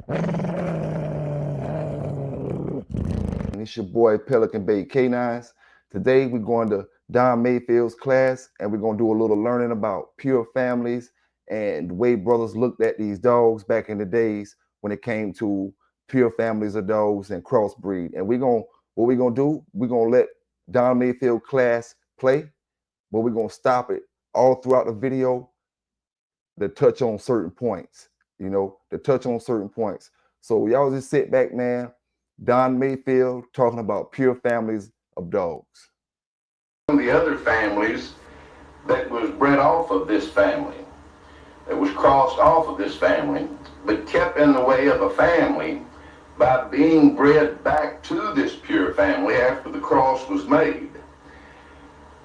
And it's your boy Pelican Bay Canines. Today we're going to Don Mayfield's class and we're going to do a little learning about pure families and the way brothers looked at these dogs back in the days when it came to pure families of dogs and crossbreed. And what we're gonna do, we're gonna let Don Mayfield class play, but we're gonna stop it all throughout the video to touch on certain points, to touch on certain points. So y'all just sit back, man. Don Mayfield talking about pure families of dogs. The other families that was bred off of this family, that was crossed off of this family, but kept in the way of a family by being bred back to this pure family after the cross was made,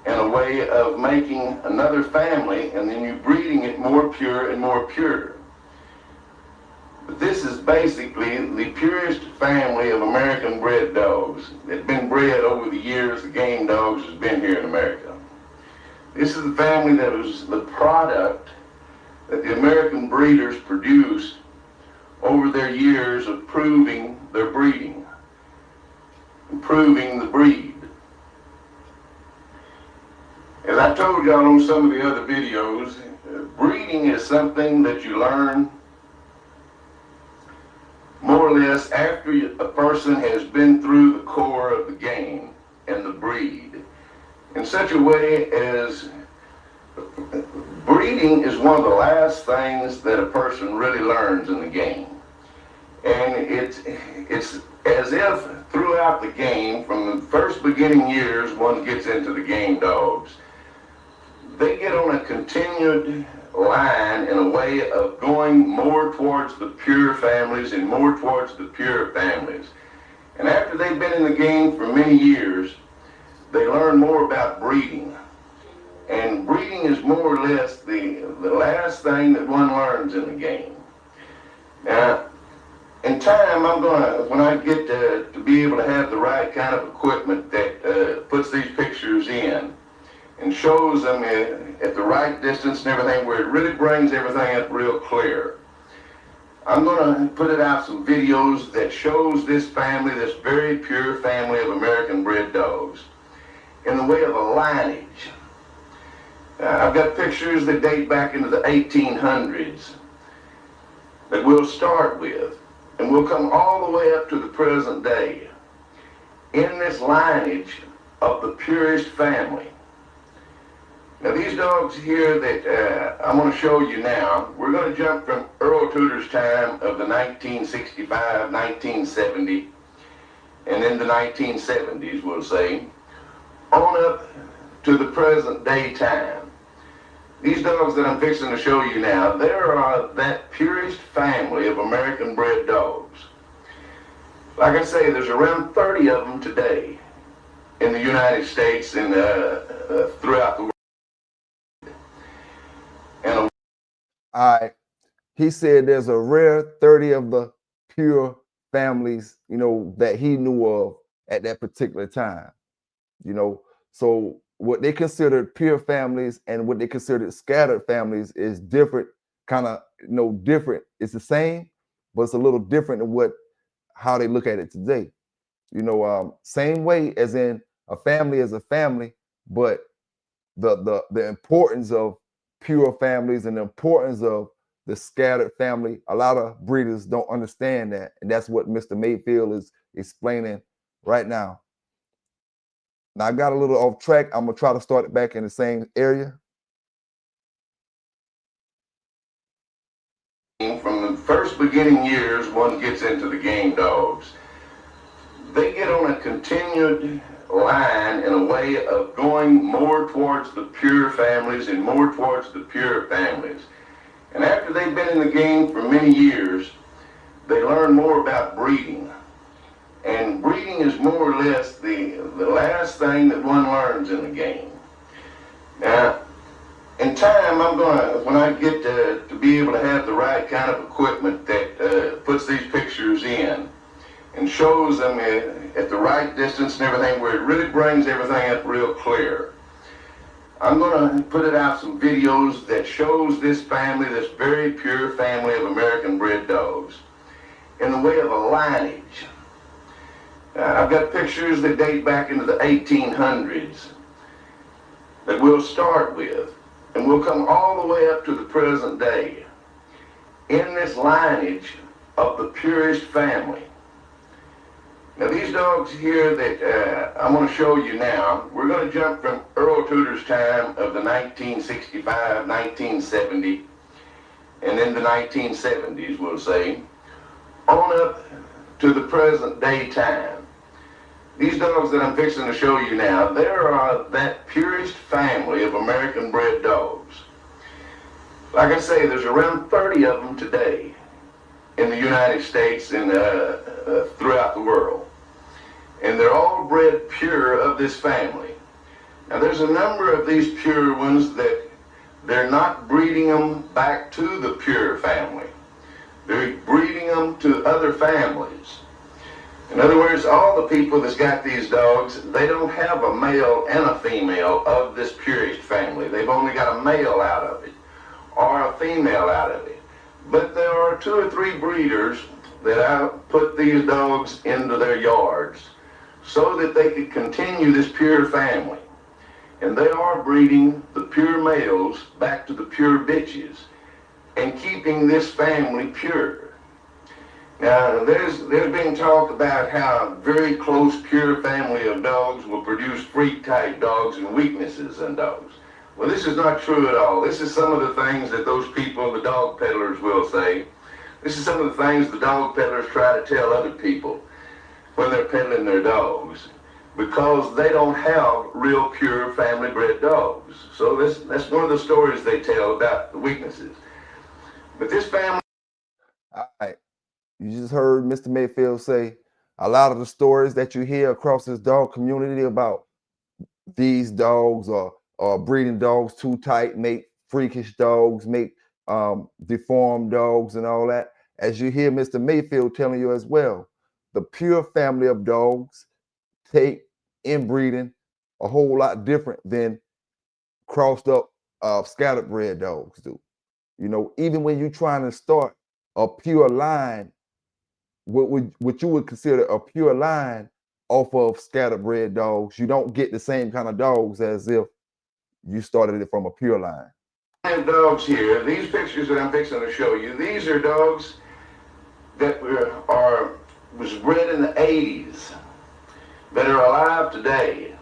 in a way of making another family and then you breeding it more pure and more pure. But this is basically the purest family of American bred dogs that's been bred over the years. The game dogs has been here in America. This is the family that was the product that the American breeders produced over their years of proving their breeding, improving the breed. As I told y'all on some of the other videos, breeding is something that you learn more or less after a person has been through the core of the game and the breed, in such a way as breeding is one of the last things that a person really learns in the game. And it's as if throughout the game, from the first beginning years one gets into the game dogs, they get on a continued line in a way of going more towards the pure families and more towards the pure families. And after they've been in the game for many years, they learn more about breeding. And breeding is more or less the last thing that one learns in the game. Now, in time, when I get to be able to have the right kind of equipment that puts these pictures in and shows them at the right distance and everything, where it really brings everything up real clear, I'm going to put it out some videos that shows this family, this very pure family of American bred dogs, in the way of a lineage. I've got pictures that date back into the 1800s that we'll start with, and we'll come all the way up to the present day in this lineage of the purest family. Now these dogs here that I'm going to show you now, we're going to jump from Earl Tudor's time of the 1965, 1970, and in the 1970s, we'll say, on up to the present day time. These dogs that I'm fixing to show you now, they are that purest family of American bred dogs. Like I say, there's around 30 of them today in the United States and throughout the world. All right. He said there's a rare 30 of the pure families, that he knew of at that particular time. So what they considered pure families and what they considered scattered families is different, kind of, different. It's the same, but it's a little different than how they look at it today. Same way as in a family is a family, but the importance of pure families and the importance of the scattered family, a lot of breeders don't understand that, and that's what Mr. Mayfield is explaining right now. Now I got a little off track. I'm gonna try to start it back in the same area. From the first beginning years one gets into the game dogs, they get on a continued line in a way of going more towards the pure families and more towards the pure families. And after they've been in the game for many years, they learn more about breeding. And breeding is more or less the last thing that one learns in the game. Now, in time, when I get to be able to have the right kind of equipment that puts these pictures in and shows them at the right distance and everything, where it really brings everything up real clear, I'm going to put it out some videos that shows this family, this very pure family of American bred dogs, in the way of a lineage. I've got pictures that date back into the 1800s that we'll start with, and we'll come all the way up to the present day in this lineage of the purest family. Now these dogs here that I'm going to show you now, we're going to jump from Earl Tudor's time of the 1965, 1970, and then the 1970s, we'll say, on up to the present day time. These dogs that I'm fixing to show you now, they are that purest family of American bred dogs. Like I say, there's around 30 of them today in the United States and throughout the world. And they're all bred pure of this family. Now there's a number of these pure ones that they're not breeding them back to the pure family. They're breeding them to other families. In other words, all the people that's got these dogs, they don't have a male and a female of this purest family. They've only got a male out of it or a female out of it. But there are 2 or 3 breeders that I put these dogs into their yards so that they could continue this pure family. And they are breeding the pure males back to the pure bitches and keeping this family pure. Now, there's been talk about how very close pure family of dogs will produce freak-type dogs and weaknesses in dogs. Well, this is not true at all. This is some of the things that those people, the dog peddlers, will say. This is some of the things the dog peddlers try to tell other people when they're peddling their dogs, because they don't have real pure family bred dogs. So that's one of the stories they tell about the weaknesses. But this family... All right. You just heard Mr. Mayfield say a lot of the stories that you hear across this dog community about these dogs or breeding dogs too tight, make freakish dogs, make deformed dogs and all that. As you hear Mr. Mayfield telling you as well, the pure family of dogs take inbreeding a whole lot different than crossed up scattered bred dogs do. You know, even when you're trying to start a pure line, what you would consider a pure line off of scattered bred dogs, you don't get the same kind of dogs as if you started it from a pure line. I have dogs here. These pictures that I'm fixing to show you, these are dogs that was bred in the 80s that are alive today.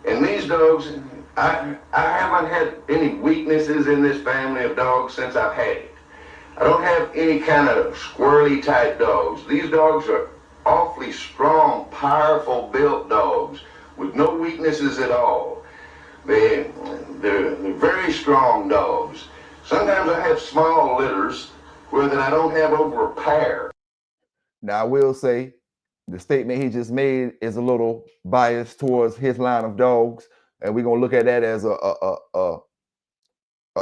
And these dogs, I haven't had any weaknesses in this family of dogs since I've had it. I don't have any kind of squirrely type dogs. These dogs are awfully strong, powerful built dogs with no weaknesses at all. They're very strong dogs. Sometimes I have small litters where that I don't have over a pair. Now I will say the statement he just made is a little biased towards his line of dogs, and we're gonna look at that as a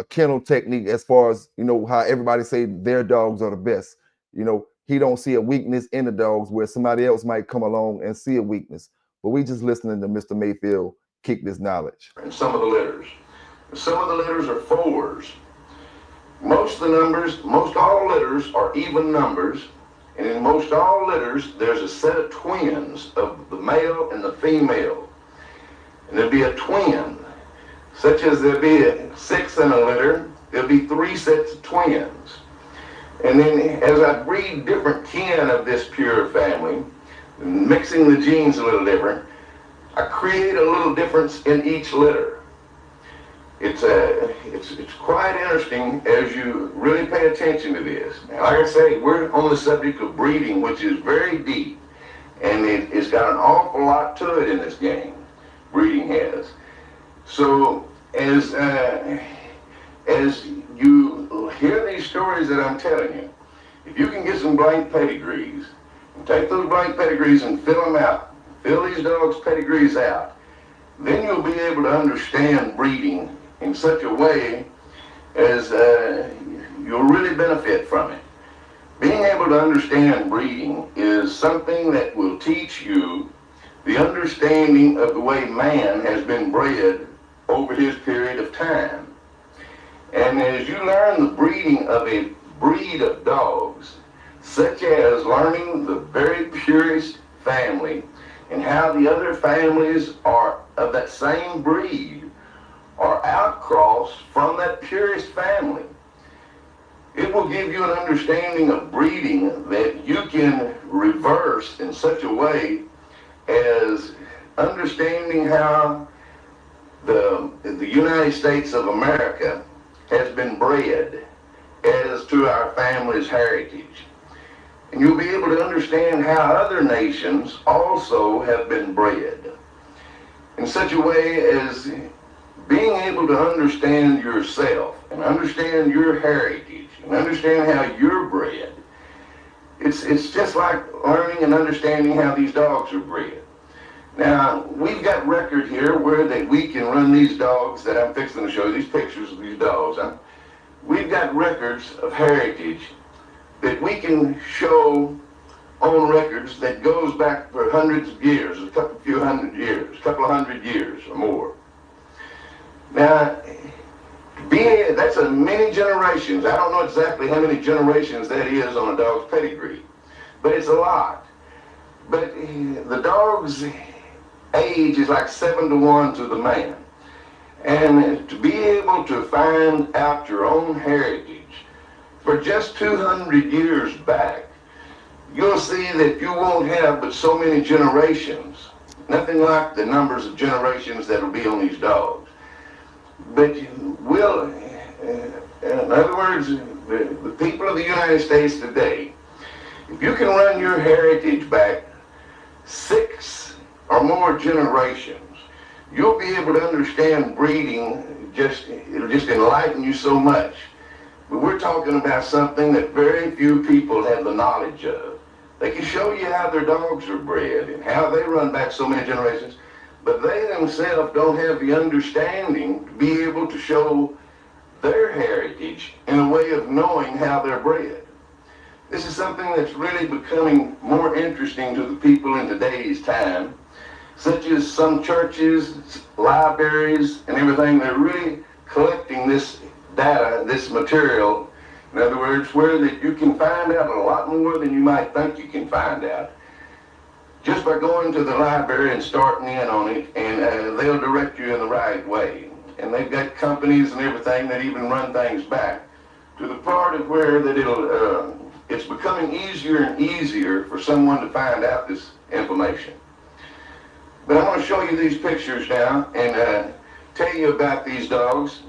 kennel technique, as far as, you know, how everybody say their dogs are the best. You know, he don't see a weakness in the dogs where somebody else might come along and see a weakness. But we just listening to Mr. Mayfield kick this knowledge. And some of the litters. Some of the litters are 4s. Most all litters are even numbers, and in most all litters, there's a set of twins of the male and the female. And there'll be a twin, such as there'll be 6 in a litter, there'll be 3 sets of twins. And then as I breed different kin of this pure family, mixing the genes a little different, I create a little difference in each litter. It's quite interesting as you really pay attention to this. Now, like I say, we're on the subject of breeding, which is very deep, and it's got an awful lot to it in this game. Breeding has. So as you hear these stories that I'm telling you, if you can get some blank pedigrees and take those blank pedigrees and fill them out, fill these dogs' pedigrees out, then you'll be able to understand breeding in such a way as you'll really benefit from it. Being able to understand breeding is something that will teach you the understanding of the way man has been bred over his period of time. And as you learn the breeding of a breed of dogs, such as learning the very purest family and how the other families are of that same breed are outcrossed from that purest family. It will give you an understanding of breeding that you can reverse in such a way as understanding how the United States of America has been bred as to our family's heritage. And you'll be able to understand how other nations also have been bred in such a way as being able to understand yourself and understand your heritage and understand how you're bred. It's just like learning and understanding how these dogs are bred. Now, we've got record here where that we can run these dogs that I'm fixing to show you, these pictures of these dogs. We've got records of heritage that we can show on records that goes back for hundreds of years, a couple of hundred years or more. Now, that's a many generations. I don't know exactly how many generations that is on a dog's pedigree, but it's a lot. But the dog's age is like 7-to-1 to the man. And to be able to find out your own heritage for just 200 years back, you'll see that you won't have but so many generations. Nothing like the numbers of generations that will be on these dogs. But you will, in other words, the people of the United States today, if you can run your heritage back 6 or more generations, you'll be able to understand breeding. It'll just enlighten you so much. But we're talking about something that very few people have the knowledge of. They can show you how their dogs are bred and how they run back so many generations, but they themselves don't have the understanding to be able to show their heritage in a way of knowing how they're bred. This is something that's really becoming more interesting to the people in today's time, such as some churches, libraries, and everything. They're really collecting this data, this material. In other words, where that you can find out a lot more than you might think you can find out, just by going to the library and starting in on it, and they'll direct you in the right way. And they've got companies and everything that even run things back to the part of where that it's becoming easier and easier for someone to find out this information. But I want to show you these pictures now and tell you about these dogs,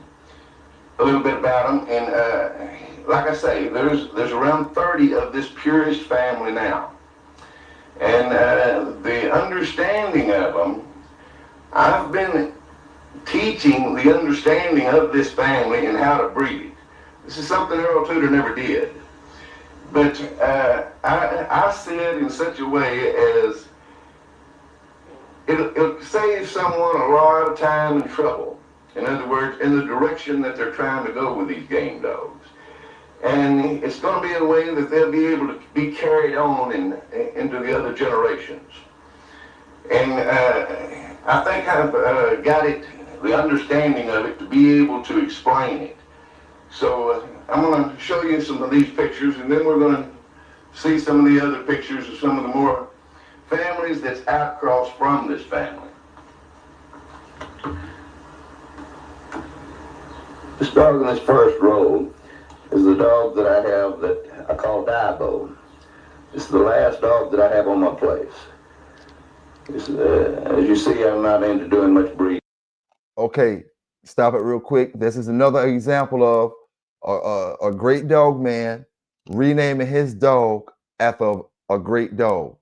a little bit about them. And like I say, there's around 30 of this purest family now. And the understanding of them, I've been teaching the understanding of this family and how to breed it. This is something Earl Tudor never did. But I see it in such a way as it'll save someone a lot of time and trouble. In other words, in the direction that they're trying to go with these game dogs. And it's going to be a way that they'll be able to be carried on into the other generations. And I think I've got it, the understanding of it, to be able to explain it. So I'm going to show you some of these pictures, and then we're going to see some of the other pictures of some of the more families that's outcrossed from this family. This dog in this first row is the dog that I have that I call Dibo. This is the last dog that I have on my place. As you see, I'm not into doing much breeding. Okay, stop it real quick. This is another example of a great dog man renaming his dog after a great dog.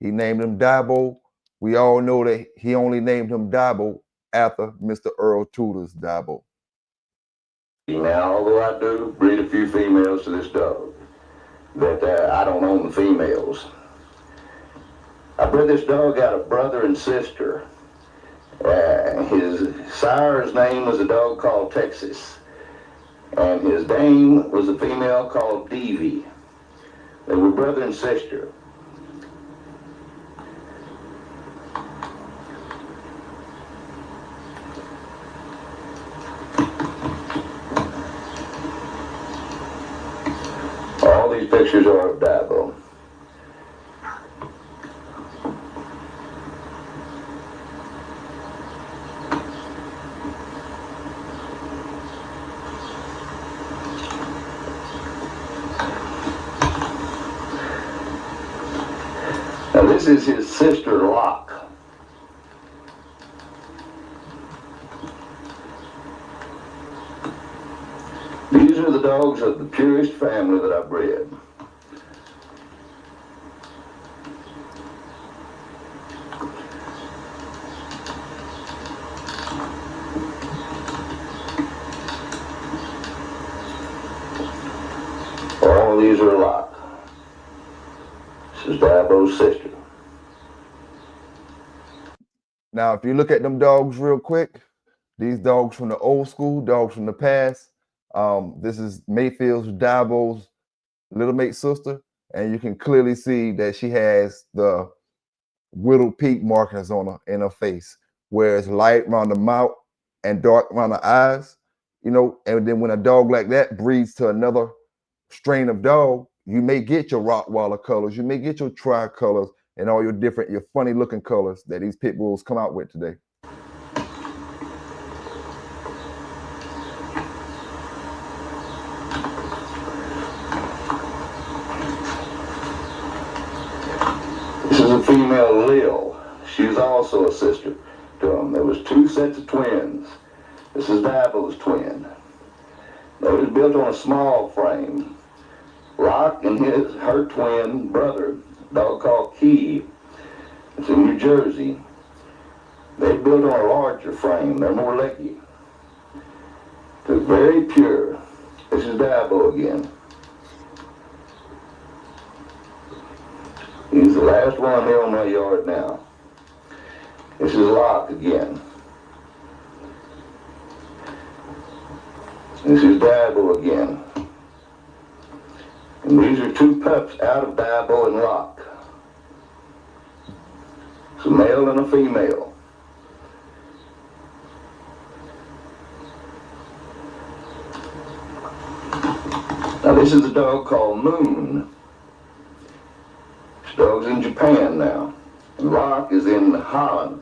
He named him Dibo. We all know that he only named him Dibo after Mr. Earl Tudor's Dibo. Now, although I do breed a few females to this dog, that I don't own the females. I bred this dog out of brother and sister. His sire's name was a dog called Texas, and his dame was a female called Davy. They were brother and sister. these pictures are of Dabo. Now this is his sister Locke. These are the dogs of the purest family that I bred. All these are Locke. This is Dabo's sister. Now, if you look at them dogs real quick, these dogs from the old school, dogs from the past. This is Mayfield's Dabo's little mate sister, and you can clearly see that she has the whittled peak markings on her in her face, where it's light around the mouth and dark around the eyes. You know, and then when a dog like that breeds to another strain of dog, you may get your Rottweiler colors, you may get your tricolors, and all your funny looking colors that these pit bulls come out with today. This is a female Lil. She's also a sister to them. There was two sets of twins. This is Dabo's twin. They was built on a small frame. Locke and her twin brother, a dog called Key, it's in New Jersey. They built on a larger frame. They're more leggy. They're very pure. This is Dabo again. He's the last one here on my yard now. This is Locke again. This is Dabo again. And these are two pups out of Dabo and Locke. It's a male and a female. Now this is a dog called Moon. This dog's in Japan now. And Locke is in Holland.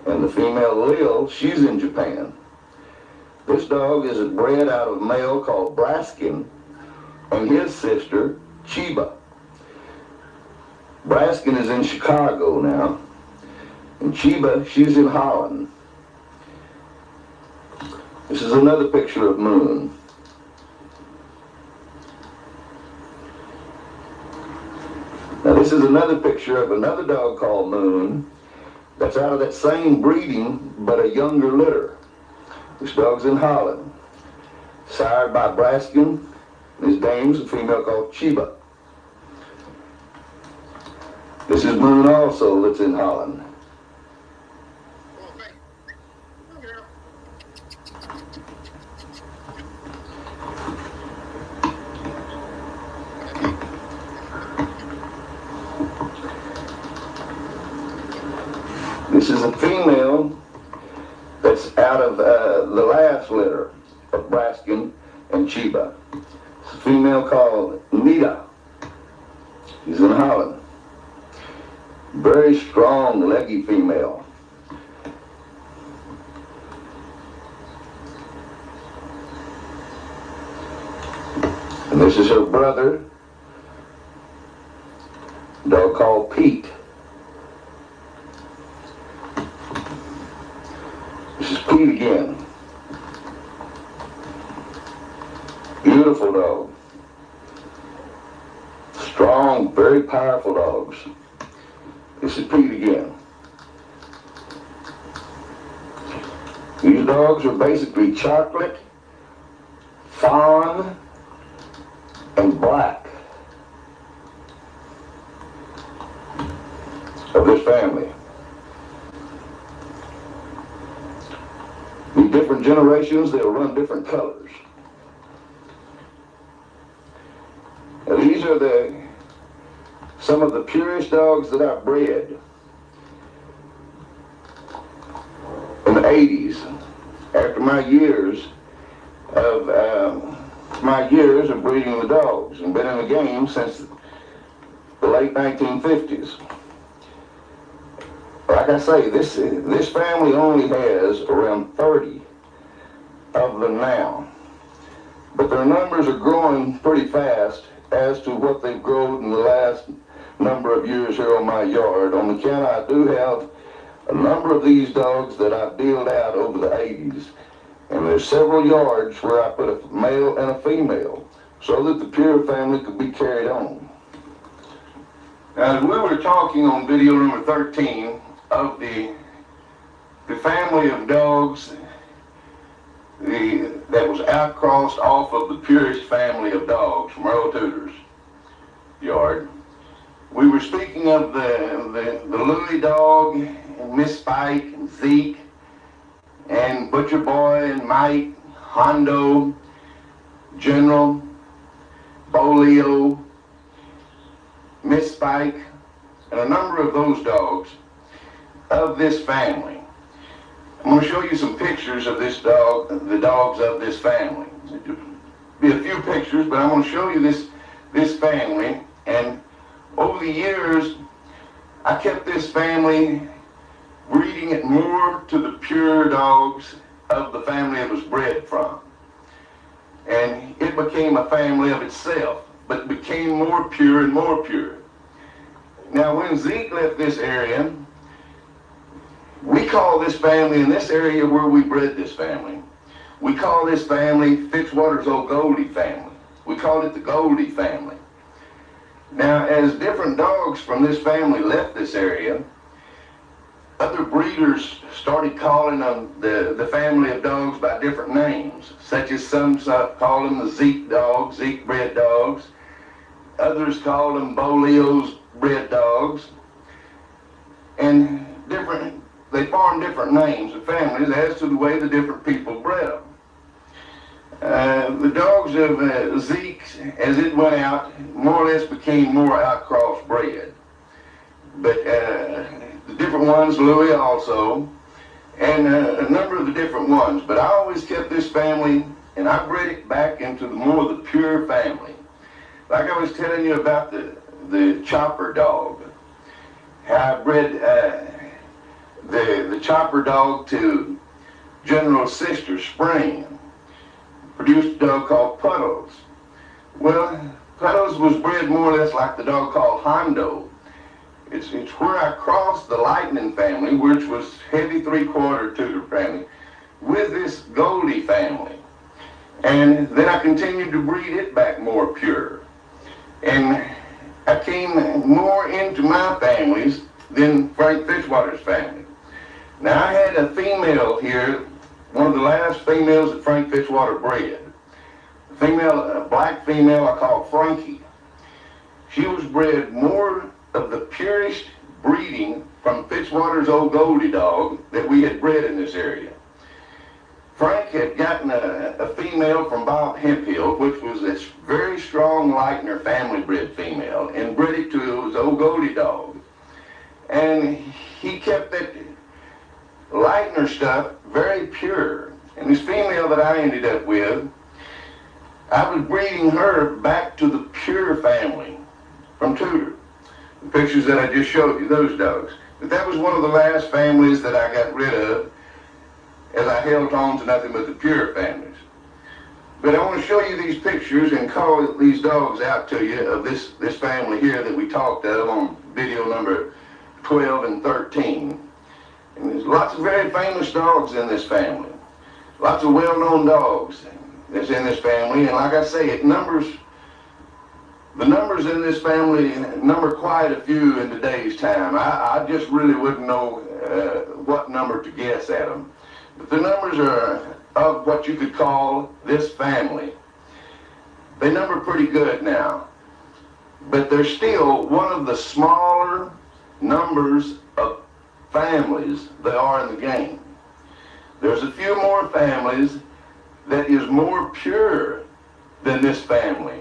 And the female Lil, she's in Japan. This dog is bred out of a male called Braskin and his sister, Chiba. Braskin is in Chicago now. And Chiba, she's in Holland. This is another picture of Moon. Now this is another picture of another dog called Moon that's out of that same breeding but a younger litter. This dog's in Holland. Sired by Braskin, and his dame's a female called Chiba. This is Moon also that's in Holland. This is a female that's out of the last litter of Braskin and Chiba. It's a female called Nita. She's in Holland. Very strong, leggy female. And this is her brother, a dog called Pete. This is Pete again. Beautiful dog. Strong, very powerful dogs. This is Pete again. These dogs are basically chocolate, fawn, and black of this family. In different generations, they'll run different colors. Now, these are some of the purest dogs that I've bred in the 80s, after my years of my years of breeding the dogs and been in the game since the late 1950s. Like I say, this family only has around 30 of them now, but their numbers are growing pretty fast as to what they've grown in the last number of years here on my yard. On account, I do have a number of these dogs that I've dealed out over the 80s, and there's several yards where I put a male and a female so that the pure family could be carried on. Now, as we were talking on video number 13 of the family of dogs that was outcrossed off of the purest family of dogs from Earl Tudor's yard, we were speaking of the Louie dog and Miss Spike and Zeke and Butcher Boy and Mike, Hondo, General, Bolio, Miss Spike, and a number of those dogs of this family. I'm going to show you some pictures of this dog, the dogs of this family. It'll be a few pictures, but I'm going to show you this family. And over the years, I kept this family breeding it more to the pure dogs of the family it was bred from. And it became a family of itself, but became more pure and more pure. Now, when Zeke left this area, we call this family in this area where we bred this family, we call this family Fitzwater's old Goldie family. We called it the Goldie family. Now, as different dogs from this family left this area, other breeders started calling them the family of dogs by different names, such as some call them the Zeke dogs, Zeke bred dogs. Others called them Bolio's bred dogs. And they formed different names of families as to the way the different people bred them. The dogs of Zeke, as it went out, more or less became more outcross bred. But the different ones, Louie also, and a number of the different ones. But I always kept this family, and I bred it back into more of the pure family. Like I was telling you about the Chopper dog, how I bred the Chopper dog to General's sister, Spring, produced a dog called Puddles. Well, Puddles was bred more or less like the dog called Hondo. It's where I crossed the Lightning family, which was heavy three-quarter Tudor family, with this Goldie family. And then I continued to breed it back more pure. And I came more into my families than Frank Fitzwater's family. Now, I had a female here, one of the last females that Frank Fitzwater bred. A black female I call Frankie. She was bred more of the purest breeding from Fitzwater's old Goldie dog that we had bred in this area. Frank had gotten a female from Bob Hemphill, which was this very strong Leitner family bred female, and bred it to his old Goldie dog. And he kept that Leitner stuff very pure. And this female that I ended up with, I was breeding her back to the pure family from Tudor. The pictures that I just showed you, those dogs. But that was one of the last families that I got rid of, as I held on to nothing but the pure families. But I want to show you these pictures and call these dogs out to you of this family here that we talked of on video number 12 and 13. And there's lots of very famous dogs in this family. Lots of well-known dogs that's in this family. And like I say, the numbers in this family number quite a few in today's time. I just really wouldn't know what number to guess at them. But the numbers are of what you could call this family. They number pretty good now. But they're still one of the smaller numbers of families there are in the game. There's a few more families that is more pure than this family.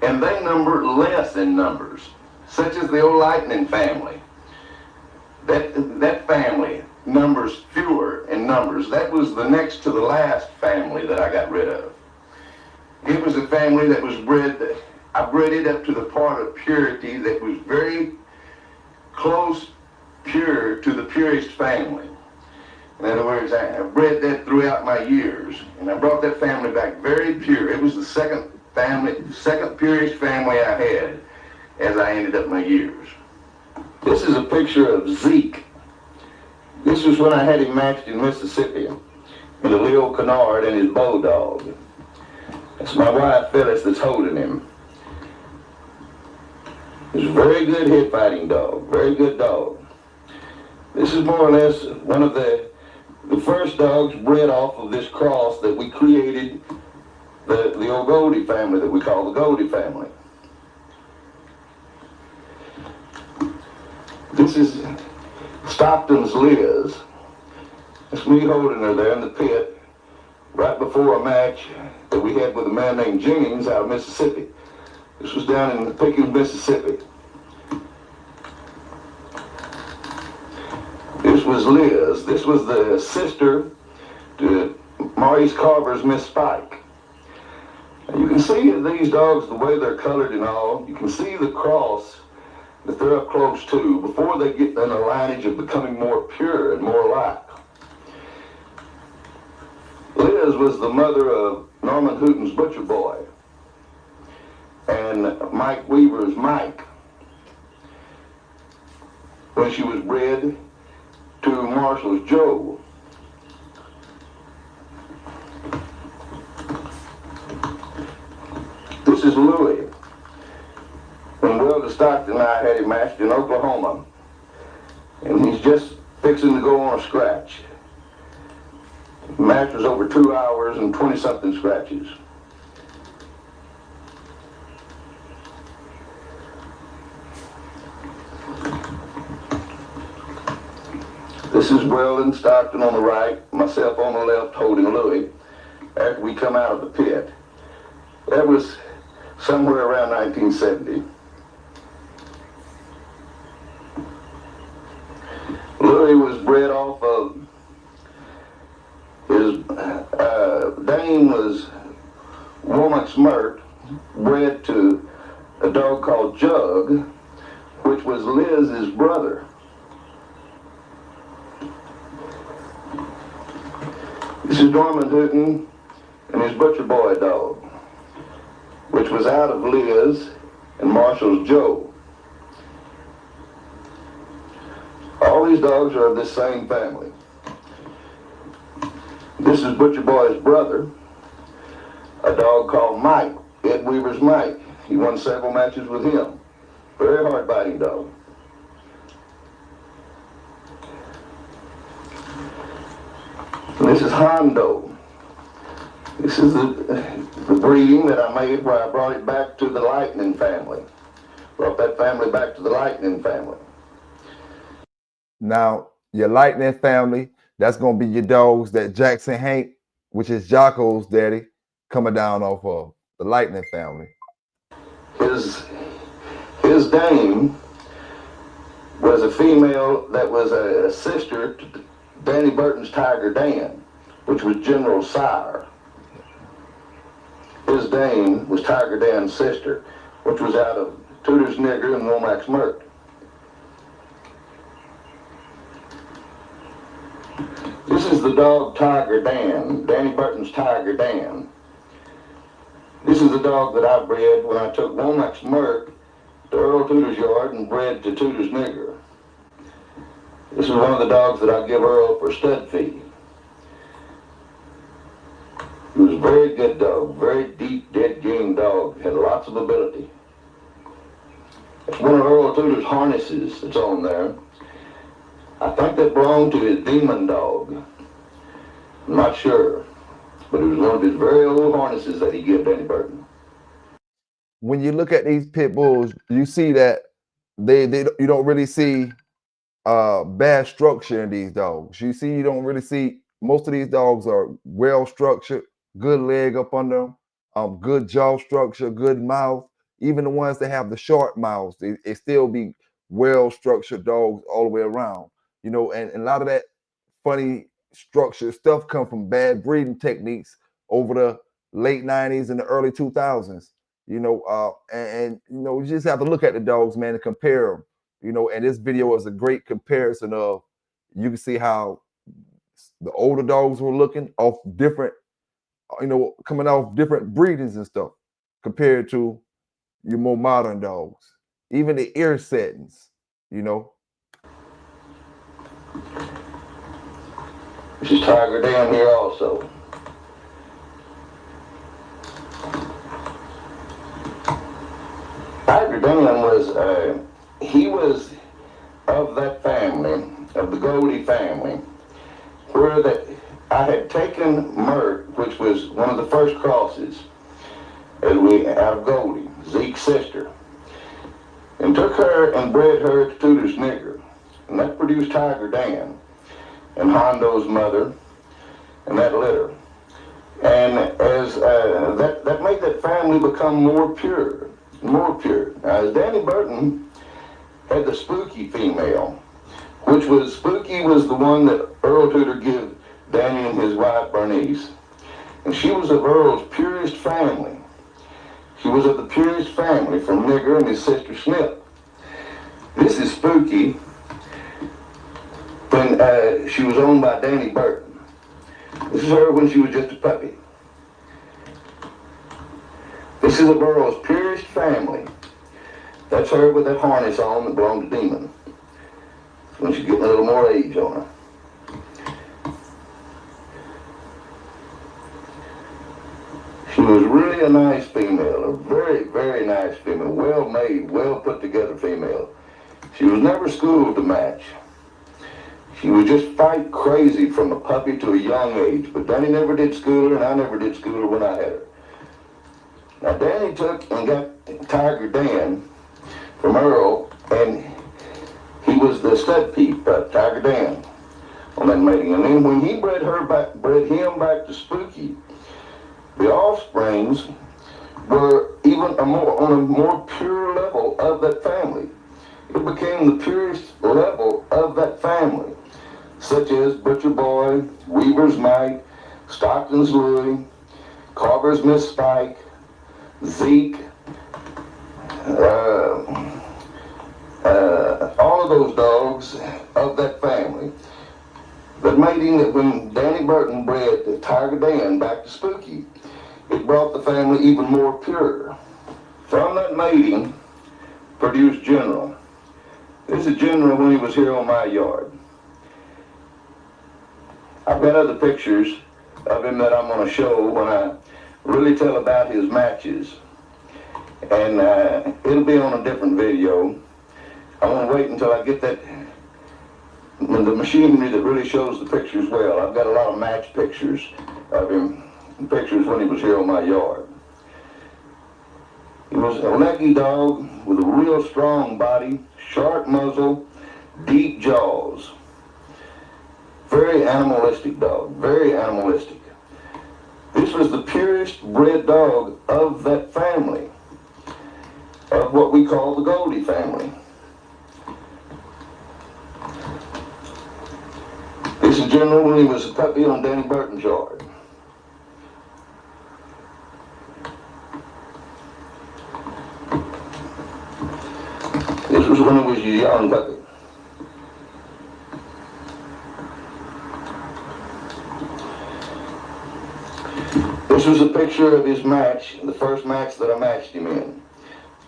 And they number less in numbers, such as the old Lightning family. That family numbers fewer in numbers. That was the next to the last family that I got rid of. It was a family that was bred, I bred it up to the part of purity that was very close, pure to the purest family. In other words, I bred that throughout my years, and I brought that family back very pure. It was the second purest family I had as I ended up my years. This is a picture of Zeke. This was when I had him matched in Mississippi, in a Leo Canard and his Bulldog. That's my wife Phyllis that's holding him. He's a very good head fighting dog, very good dog. This is more or less one of the first dogs bred off of this cross that we created, the old Goldie family that we call the Goldie family. This is Stockton's Liz. That's me holding her there in the pit right before a match that we had with a man named Jennings out of Mississippi. This was down in Pickens, Mississippi. This was Liz. This was the sister to Maurice Carver's Miss Spike. And you can see these dogs, the way they're colored and all, you can see the cross that they're up close to before they get in a lineage of becoming more pure and more alike. Liz was the mother of Norman Hooton's Butcher Boy and Mike Weaver's Mike when she was bred to Marshall's Joe. This is Louis. When Welder Stockton and I had him matched in Oklahoma, and he's just fixing to go on a scratch. The match was over 2 hours and 20-something scratches. This is Weldon Stockton on the right, myself on the left holding Louis after we come out of the pit. That was somewhere around 1970. Louis was bred off of his Dane was Womack Smirt, bred to a dog called Jug, which was Liz's brother. This is Norman Hooton and his Butcher Boy dog, which was out of Liz and Marshall's Joe. All these dogs are of this same family. This is Butcher Boy's brother, a dog called Mike, Ed Weaver's Mike. He won several matches with him. Very hard-biting dog. And this is Hondo. This is the breeding that I made where I brought it back to the Lightning family. Brought that family back to the Lightning family. Now, your Lightning family, that's going to be your dogs that Jackson Hank, which is Jocko's daddy, coming down off of the Lightning family. His dame was a female that was a sister to Danny Burton's Tiger Dan, which was General Sire. His dame was Tiger Dan's sister, which was out of Tudor's Nigger and Womack's Smirt. This is the dog Tiger Dan, Danny Burton's Tiger Dan. This is the dog that I bred when I took Womack's Smirt to Earl Tudor's yard and bred to Tudor's Nigger. This is one of the dogs that I give Earl for stud fee. He was a very good dog, very deep, dead game dog, had lots of ability. It's one of Earl Tudor's harnesses that's on there. I think that belonged to his demon dog. I'm not sure, but it was one of his very old harnesses that he gave Danny Burton. When you look at these pit bulls, you see that you don't really see bad structure in these dogs. You don't really see, most of these dogs are well structured, good leg up under them, good jaw structure, good mouth. Even the ones that have the short mouths, they still be well structured dogs all the way around. And a lot of that funny structured stuff come from bad breeding techniques over late 90s and the early 2000s. You just have to look at the dogs, man, and compare them. And this video is a great comparison of, you can see how the older dogs were looking off different, coming off different breedings and stuff compared to your more modern dogs. Even the ear settings, you know. This is Tiger Dan here also. Tiger Dan he was of that family, of the Goldie family, where I had taken Mert, which was one of the first crosses out of Goldie, Zeke's sister, and took her and bred her to Tudor's Nigger, and that produced Tiger Dan and Hondo's mother and that litter. And as that made that family become more pure. Now, as Danny Burton had the Spooky female, Spooky was the one that Earl Tudor gave Danny and his wife Bernice, and she was of Earl's purest family. She was of the purest family from Nigger and his sister Snip. This is Spooky when she was owned by Danny Burton. This is her when she was just a puppy. This is of Earl's purest family. That's her with that harness on that belonged to Demon. When she's getting a little more age on her. She was really a nice female, a very, very nice female, well made, well put together female. She was never schooled to match. She was just fight crazy from a puppy to a young age, but Danny never did school her, and I never did school her when I had her. Now Danny took and got Tiger Dan from Earl, and he was the stud peep, Tiger Dan, on that mating. And then when he bred him back to Spooky, the offsprings were even on a more pure level of that family. It became the purest level of that family, such as Butcher Boy, Weaver's Mike, Stockton's Louie, Carver's Miss Spike, Zeke, all of those dogs of that family. But mating that when Danny Burton bred the Tiger Dan back to Spooky, it brought the family even more pure. From that mating produced General. This is General when he was here on my yard. I've got other pictures of him that I'm going to show when I really tell about his matches. And it'll be on a different video. I want to wait until I get the machinery that really shows the pictures well. I've got a lot of match pictures of him, pictures when he was here on my yard. He was a leggy dog with a real strong body, sharp muzzle, deep jaws. Very animalistic dog, very animalistic. This was the purest bred dog of that family, of what we call the Goldie family. This is General when he was a puppy on Danny Burton's yard. This was when he was a young puppy. This was a picture of his match, the first match that I matched him in,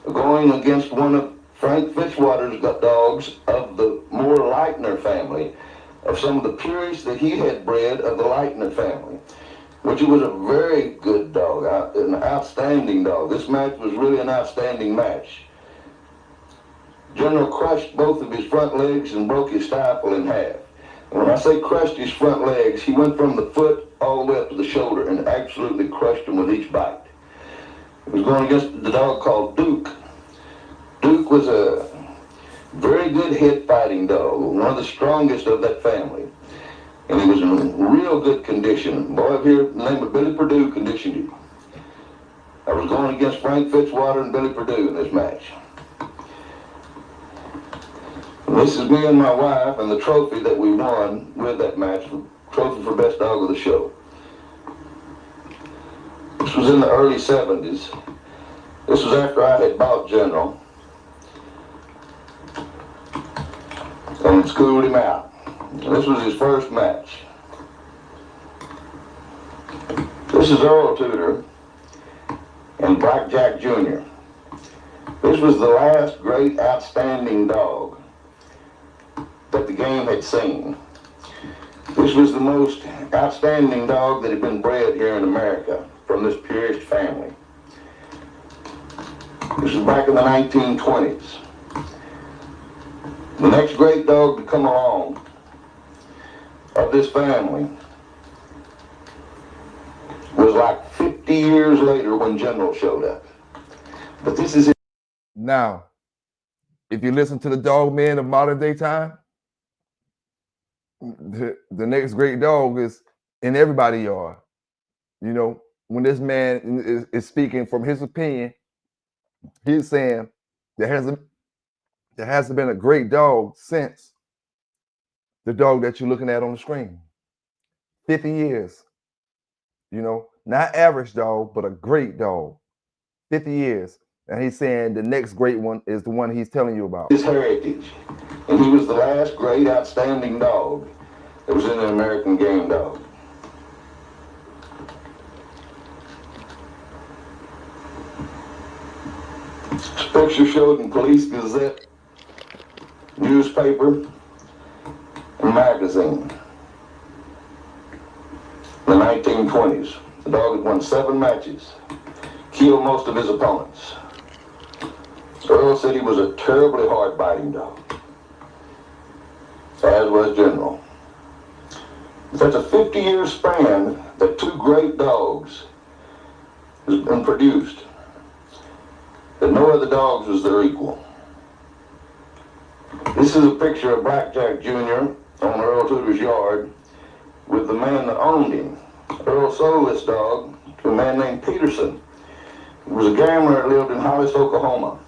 going against one of Frank Fitzwater's dogs of the more Leitner family, of some of the purest that he had bred of the Leitner family, which was a very good dog, an outstanding dog. This match was really an outstanding match. General crushed both of his front legs and broke his stifle in half. And when I say crushed his front legs, he went from the foot all the way up to the shoulder and absolutely crushed him with each bite. He was going against the dog called Duke. Duke was a very good hit fighting dog, one of the strongest of that family. And he was in real good condition. Boy up here, the name of Billy Perdue conditioned him. I was going against Frank Fitzwater and Billy Perdue in this match. And this is me and my wife and the trophy that we won with that match, the trophy for best dog of the show. This This was in the early 70s. This was after I had bought General and schooled him out. And this was his first match. This is Earl Tudor and Blackjack Jr. This was the last great outstanding dog that the game had seen. This was the most outstanding dog that had been bred here in America from this purest family. This was back in the 1920s. The next great dog to come along of this family was like 50 years later when General showed up. But this is it. Now, if you listen to the dog men of modern day time, the next great dog is in everybody's yard. You know, when this man is speaking from his opinion, he's saying there hasn't been a great dog since the dog that you're looking at on the screen. 50 years. You know, not average dog, but a great dog. 50 years. And he's saying the next great one is the one he's telling you about. His heritage. And he was the last great outstanding dog that was in an American game dog. This picture showed in Police Gazette, newspaper, and magazine. In the 1920s, the dog had won 7 matches, killed most of his opponents. Earl said he was a terribly hard-biting dog, as was General. That's a 50-year span that 2 great dogs has been produced, that no other dogs was their equal. This is a picture of Blackjack Jr. on Earl Tudor's yard with the man that owned him. Earl sold this dog to a man named Peterson. He was a gambler that lived in Hollis, Oklahoma.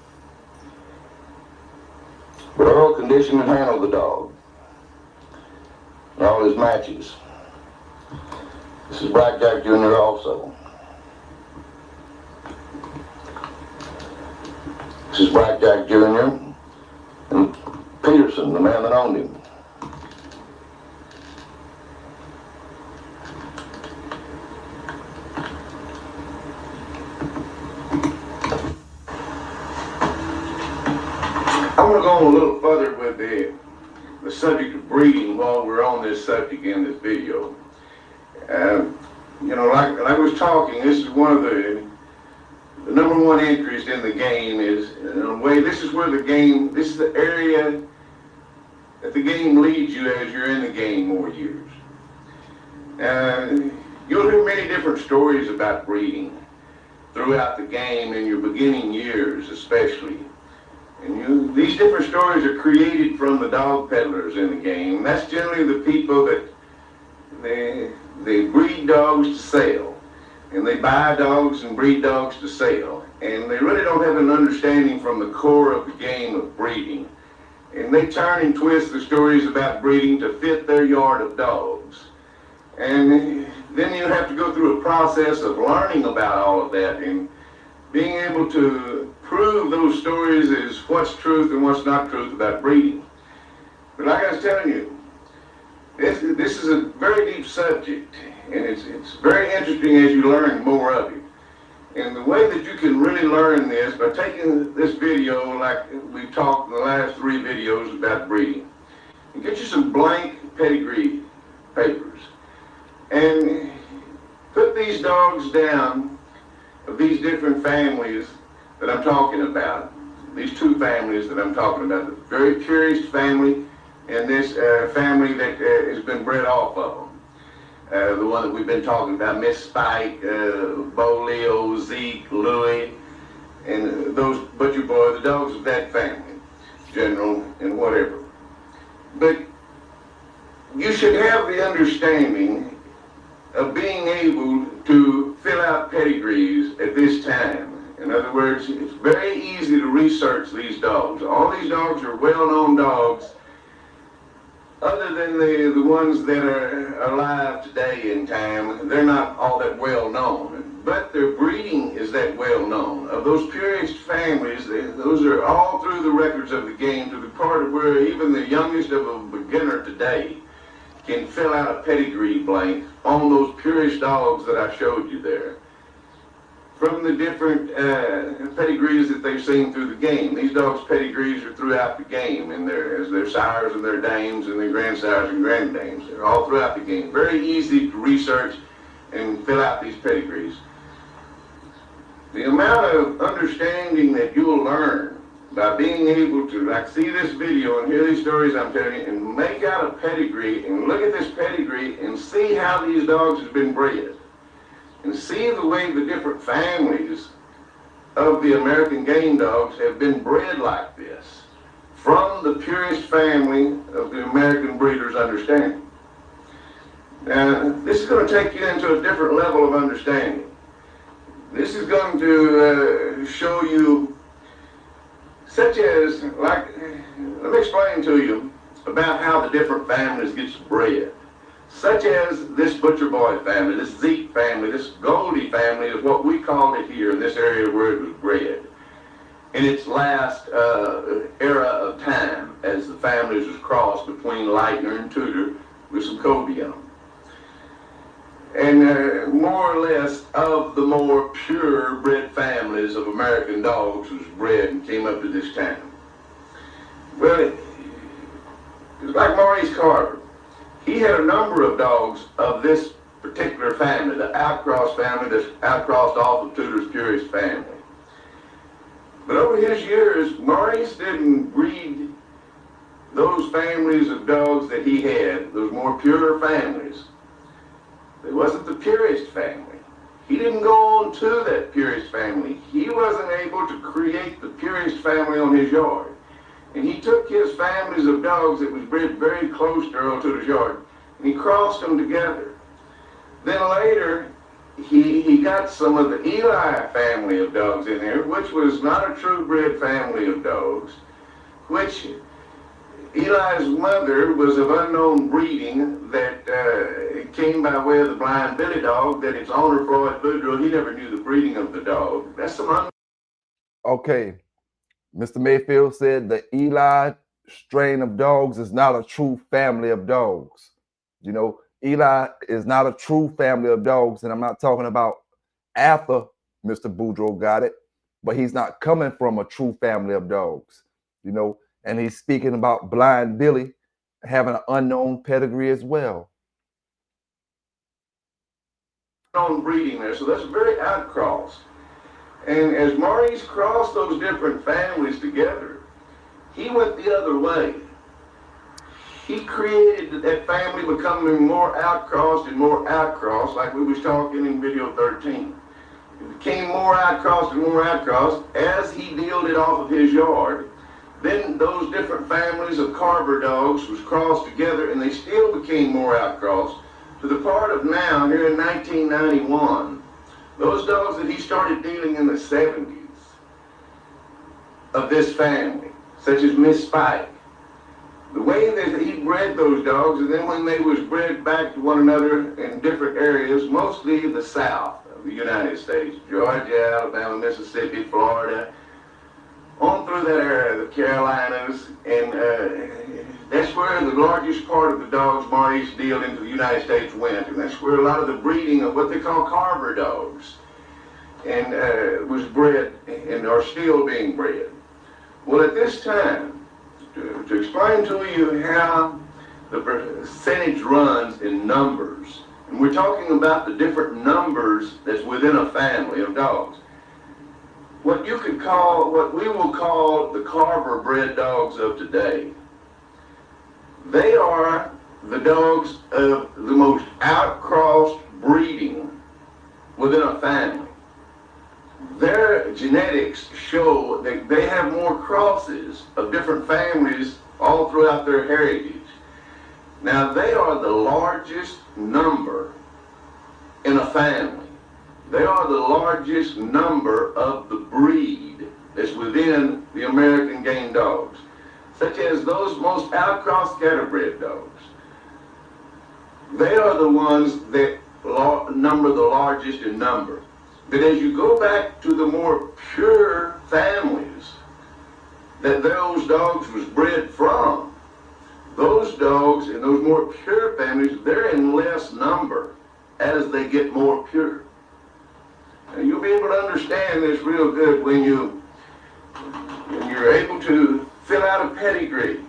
But Earl conditioned and handled the dog in all his matches. This is Blackjack Jr. also. This is Blackjack Jr. and Peterson, the man that owned him. I'm going to go a little further with the subject of breeding while we're on this subject in this video. You know, like I was talking, this is one of the number one interest in the game is, in a way, this is where this is the area that the game leads you as you're in the game more years. You'll hear many different stories about breeding throughout the game in your beginning years especially. And these different stories are created from the dog peddlers in the game. That's generally the people that they breed dogs to sell. And they buy dogs and breed dogs to sell. And they really don't have an understanding from the core of the game of breeding. And they turn and twist the stories about breeding to fit their yard of dogs. And then you have to go through a process of learning about all of that and being able to prove those stories as what's truth and what's not truth about breeding. But like I was telling you, this is a very deep subject, and it's very interesting as you learn more of it. And the way that you can really learn this by taking this video, like we've talked in the last 3 videos about breeding, and get you some blank pedigree papers, and put these dogs down of these different families that I'm talking about, these 2 families that I'm talking about, the very purest family and this family that has been bred off of them. The one that we've been talking about, Miss Spike, Bo Leo, Zeke, Louie, and those Butcher Boy, the dogs of that family, General, and whatever. But you should have the understanding of being able to fill out pedigrees at this time. In other words, it's very easy to research these dogs. All these dogs are well-known dogs, other than the ones that are alive today in time. They're not all that well-known. but their breeding is that well known. Of those purist families, those are all through the records of the game, to the part of where even the youngest of a beginner today can fill out a pedigree blank on those purist dogs that I showed you there, from the different pedigrees that they've seen through the game. These dogs' pedigrees are throughout the game, and as their sires and their dames and their grandsires and granddames. They're all throughout the game. Very easy to research and fill out these pedigrees. The amount of understanding that you'll learn by being able to, like, see this video and hear these stories I'm telling you, and make out a pedigree and look at this pedigree and see how these dogs have been bred, and see the way the different families of the American game dogs have been bred like this, from the purest family of the American breeders' understanding. Now, this is going to take you into a different level of understanding. This is going to show you, such as, like, let me explain to you about how the different families get bred. Such as this Butcher Boy family, this Zeke family, this Goldie family is what we called it here in this area where it was bred. In its last era of time, as the families was crossed between Lightner and Tudor with some Cody on them. And more or less of the more pure bred families of American dogs was bred and came up to this time. Well, it's like Maurice Carver. He had a number of dogs of this particular family, the outcross family that's outcrossed off of Tudor's purest family. But over his years, Maurice didn't breed those families of dogs that he had, those more pure families. It wasn't the purest family. He didn't go on to that purest family. He wasn't able to create the purest family on his yard. And he took his families of dogs that was bred very close to Earl Tudor's yard, and he crossed them together. Then later, he got some of the Eli family of dogs in there, which was not a true bred family of dogs, which Eli's mother was of unknown breeding that came by way of the Blind Billy dog, that its owner, Floyd Boudreaux, he never knew the breeding of the dog. That's some Okay. Mr. Mayfield said the Eli strain of dogs is not a true family of dogs. You know, Eli is not a true family of dogs, and I'm not talking about after Mr. Boudreaux got it, but he's not coming from a true family of dogs, you know, and he's speaking about Blind Billy having an unknown pedigree as well. Unknown breeding there, so that's very outcross. And as Maurice crossed those different families together, he went the other way. He created that family becoming more outcrossed and more outcrossed, like we was talking in video 13. It became more outcrossed and more outcrossed as he dealed it off of his yard. Then those different families of Carver dogs was crossed together, and they still became more outcrossed, to the part of now, here in 1991, those dogs that he started dealing in the 70s of this family, such as Miss Spike, the way that he bred those dogs, and then when they was bred back to one another in different areas, mostly the South of the United States, Georgia, Alabama, Mississippi, Florida, on through that area, the Carolinas, and that's where the largest part of the dogs Maurice dealed into the United States went, and that's where a lot of the breeding of what they call Carver dogs and was bred and are still being bred. Well, at this time, to explain to you how the percentage runs in numbers, and we're talking about the different numbers that's within a family of dogs. What you could call, what we will call the Carver bred dogs of today, they are the dogs of the most outcrossed breeding within a family. Their genetics show that they have more crosses of different families all throughout their heritage. Now, they are the largest number in a family. They are the largest number of the breed that's within the American game dogs, such as those most outcrossed cattle-bred dogs. They are the ones that number the largest in number. But as you go back to the more pure families that those dogs was bred from, those dogs in those more pure families, they're in less number as they get more pure. And you'll be able to understand this real good when you're able to fill out a pedigree,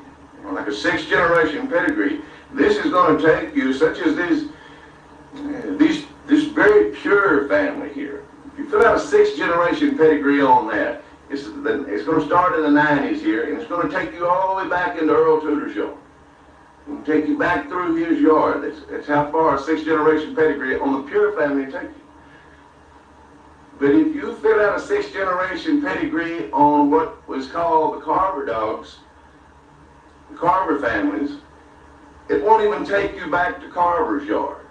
like a 6th generation pedigree. This is going to take you, such as this very pure family here. If you fill out a 6th generation pedigree on that, it's going to start in the 90s here, and it's going to take you all the way back into Earl Tudor's yard. It'll take you back through his yard. That's how far a 6th generation pedigree on the pure family will take you. But if you fill out a 6th generation pedigree on what was called the Carver dogs, the Carver families, it won't even take you back to Carver's yard.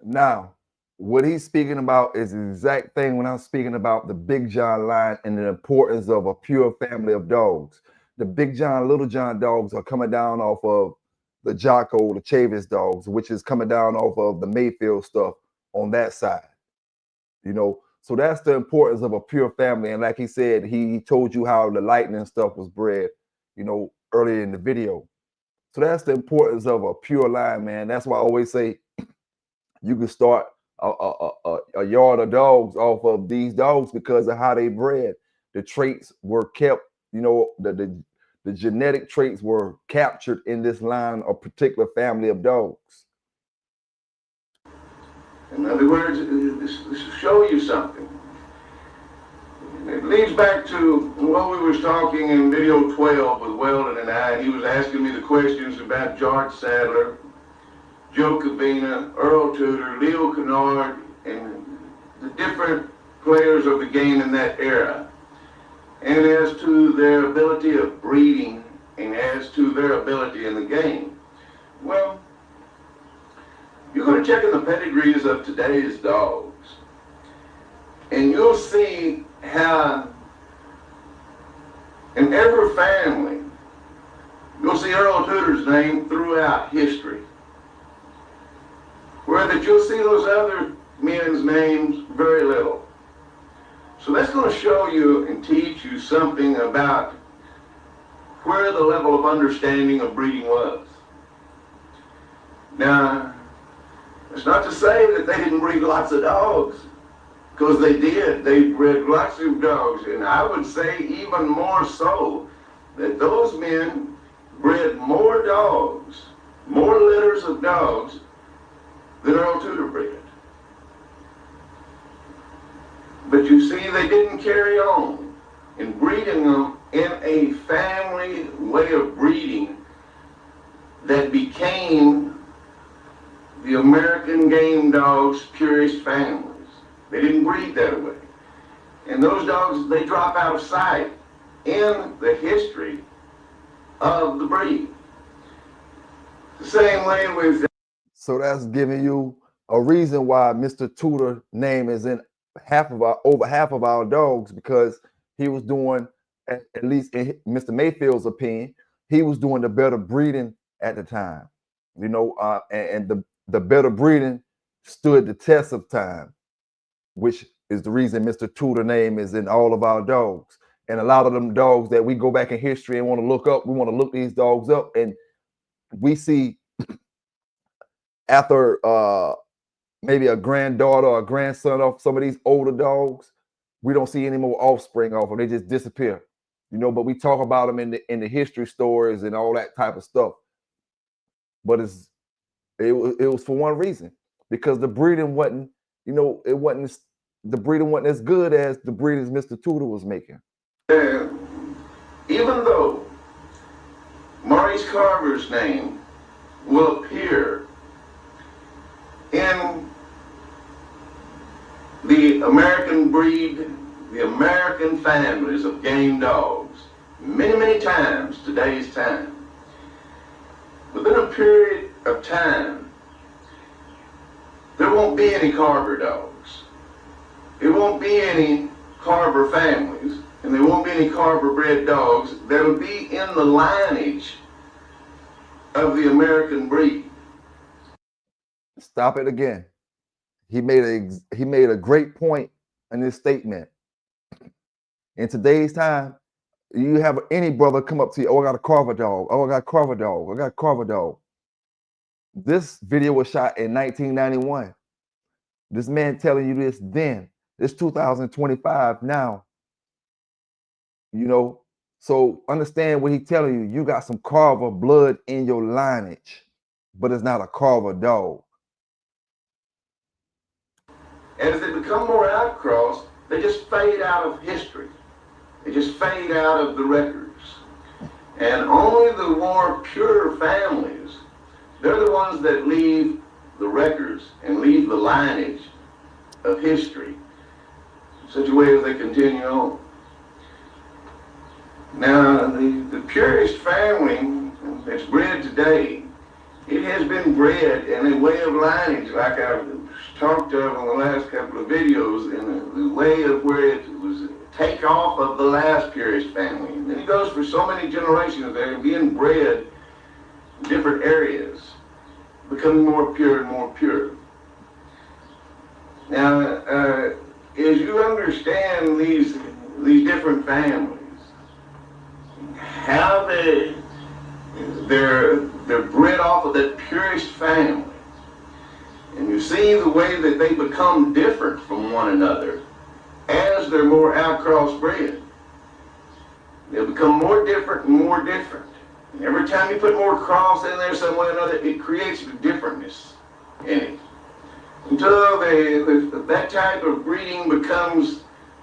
Now, what he's speaking about is the exact thing when I'm speaking about the Big John line and the importance of a pure family of dogs. The Big John, Little John dogs are coming down off of the Jocko, the Chavis dogs, which is coming down off of the Mayfield stuff on that side. You know, so that's the importance of a pure family. And like he said, he told you how the lightning stuff was bred, you know, earlier in the video. So that's the importance of a pure line, man. That's why I always say you can start a yard of dogs off of these dogs because of how they bred. The traits were kept, you know, the genetic traits were captured in this line of particular family of dogs. In other words, this will show you something. It leads back to what we was talking in video 12 with Weldon and I, and he was asking me the questions about George Sadler, Joe Cabina, Earl Tudor, Leo Kennard, and the different players of the game in that era. And as to their ability of breeding and as to their ability in the game. Well, you're going to check in the pedigrees of today's dogs, and you'll see how in every family, you'll see Earl Tudor's name throughout history. Where that you'll see those other men's names very little. So that's going to show you and teach you something about where the level of understanding of breeding was. Now, it's not to say that they didn't breed lots of dogs, because they did. They bred lots of dogs, and I would say even more so that those men bred more dogs, more litters of dogs than Earl Tudor bred. But you see, they didn't carry on in breeding them in a family way of breeding that became the American game dogs' purest families. They didn't breed that way. And those dogs, they drop out of sight in the history of the breed. The same way with... So that's giving you a reason why Mr. Tudor name is in over half of our dogs, because he was doing, at least in Mr. Mayfield's opinion, he was doing the better breeding at the time. You know, and the better breeding stood the test of time, which is the reason Mr. Tudor name is in all of our dogs. And a lot of them dogs that we go back in history and want to look up, we want to look these dogs up, and we see after maybe a granddaughter or a grandson of some of these older dogs, we don't see any more offspring of them. They just disappear, you know. But we talk about them in the history stories and all that type of stuff. But it was for one reason, because the breeding wasn't, you know, the breeding wasn't as good as the breeders Mr. Tudor was making. Even though Maurice Carver's name will appear in the American breed, the American families of game dogs, many, many times today's time, within a period of time, there won't be any Carver dogs. There won't be any Carver families, and there won't be any Carver bred dogs that'll be in the lineage of the American breed. Stop it again. he made a great point in his statement. In today's time, you have any brother come up to you, oh, I got a carver dog. Oh, I got a carver dog. I got a carver dog. This video was shot in 1991. This man telling you this then. It's 2025 now. You know, so understand what he's telling you. You got some carver blood in your lineage, but it's not a carver dog. And as they become more outcrossed, they just fade out of history. They just fade out of the records. And only the more pure families, they're the ones that leave the records and leave the lineage of history in such a way as they continue on. Now, the purest family that's bred today, it has been bred in a way of lineage, like I've talked of on the last couple of videos, in the way of where it was take off of the last purest family. And then it goes for so many generations. They're being bred in different areas, becoming more pure and more pure. Now, as you understand these different families, how they're bred off of that purest family, and you see the way that they become different from one another as they're more outcross bred. They'll become more different and more different. And every time you put more cross in there some way or another, it creates a differentness in it. Until that type of breeding becomes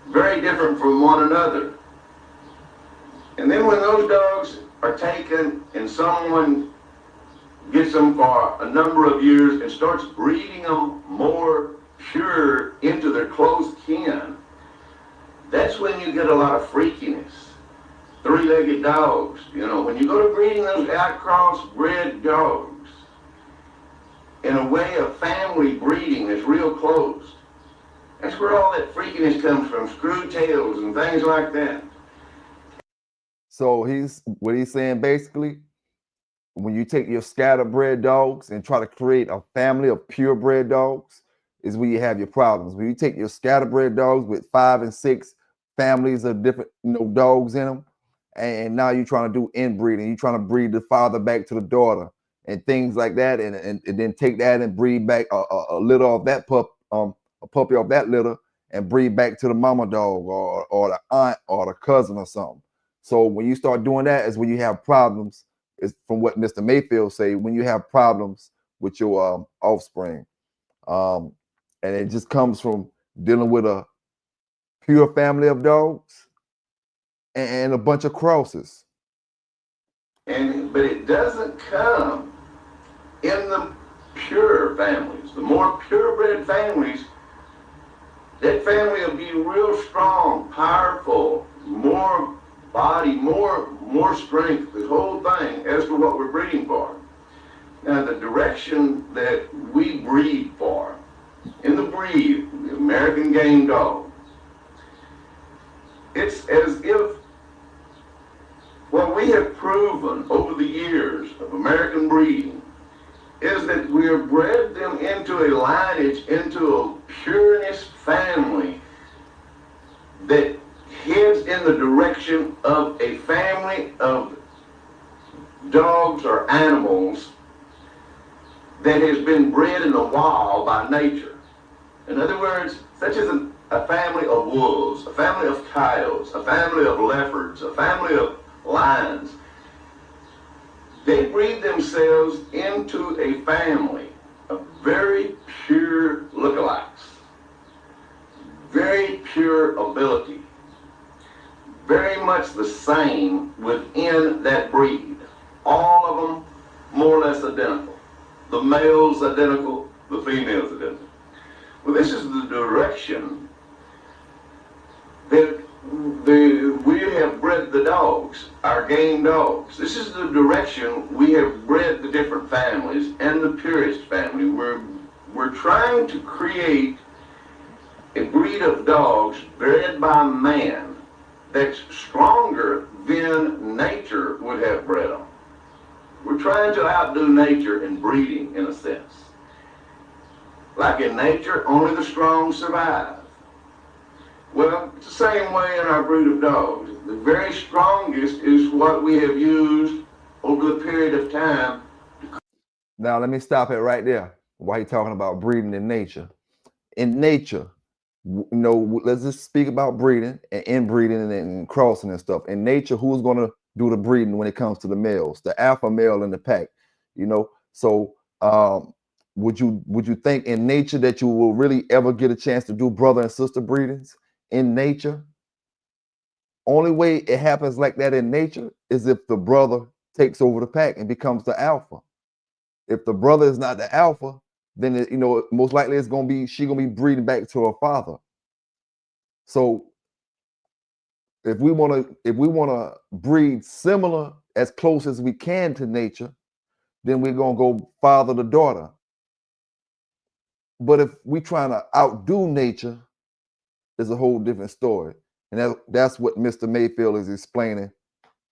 very different from one another. And then when those dogs are taken and someone gets them for a number of years and starts breeding them more pure into their close kin, that's when you get a lot of freakiness. Three-legged dogs, you know, when you go to breeding those outcross bred dogs in a way of family breeding that's real close, that's where all that freakiness comes from, screw tails and things like that. So what he's saying basically, when you take your scatterbred dogs and try to create a family of purebred dogs, is where you have your problems. When you take your scatterbred dogs with 5 and 6 families of different dogs in them, and now you're trying to do inbreeding, you're trying to breed the father back to the daughter and things like that, and then take that and breed back a litter of that a puppy of that litter and breed back to the mama dog or the aunt or the cousin or something. So when you start doing that is when you have problems. Is from what Mr. Mayfield say, when you have problems with your offspring. And it just comes from dealing with a pure family of dogs and a bunch of crosses. But it doesn't come in the pure families. The more purebred families, that family will be real strong, powerful, more body, more strength, the whole thing, as to what we're breeding for. Now, the direction that we breed for, in the breed, the American game dog, it's as if what we have proven over the years of American breeding is that we have bred them into a lineage, into a pureness family that heads in the direction of a family of dogs or animals that has been bred in the wild by nature. In other words, such as a family of wolves, a family of coyotes, a family of leopards, a family of lions. They breed themselves into a family of very pure lookalikes, very pure ability, very much the same within that breed. All of them more or less identical. The males identical, the females identical. Well, this is the direction that we have bred the dogs, our game dogs. This is the direction we have bred the different families and the purest family. We're trying to create a breed of dogs bred by man that's stronger than nature would have bred them. We're trying to outdo nature in breeding, in a sense. Like in nature, only the strong survive. Well, it's the same way in our breed of dogs. The very strongest is what we have used over the period of time. Now let me stop it right there. Why you talking about breeding in nature? In nature, let's just speak about breeding and inbreeding and crossing and stuff. In nature, who's going to do the breeding when it comes to the males? The alpha male in the pack. So would you think in nature that you will really ever get a chance to do brother and sister breedings in nature? Only way it happens like that in nature is if the brother takes over the pack and becomes the alpha. If the brother is not the alpha, then most likely she gonna be breeding back to her father. So if we wanna breed similar as close as we can to nature, then we're gonna go father to daughter. But if we trying to outdo nature, it's a whole different story. And that's what Mr. Mayfield is explaining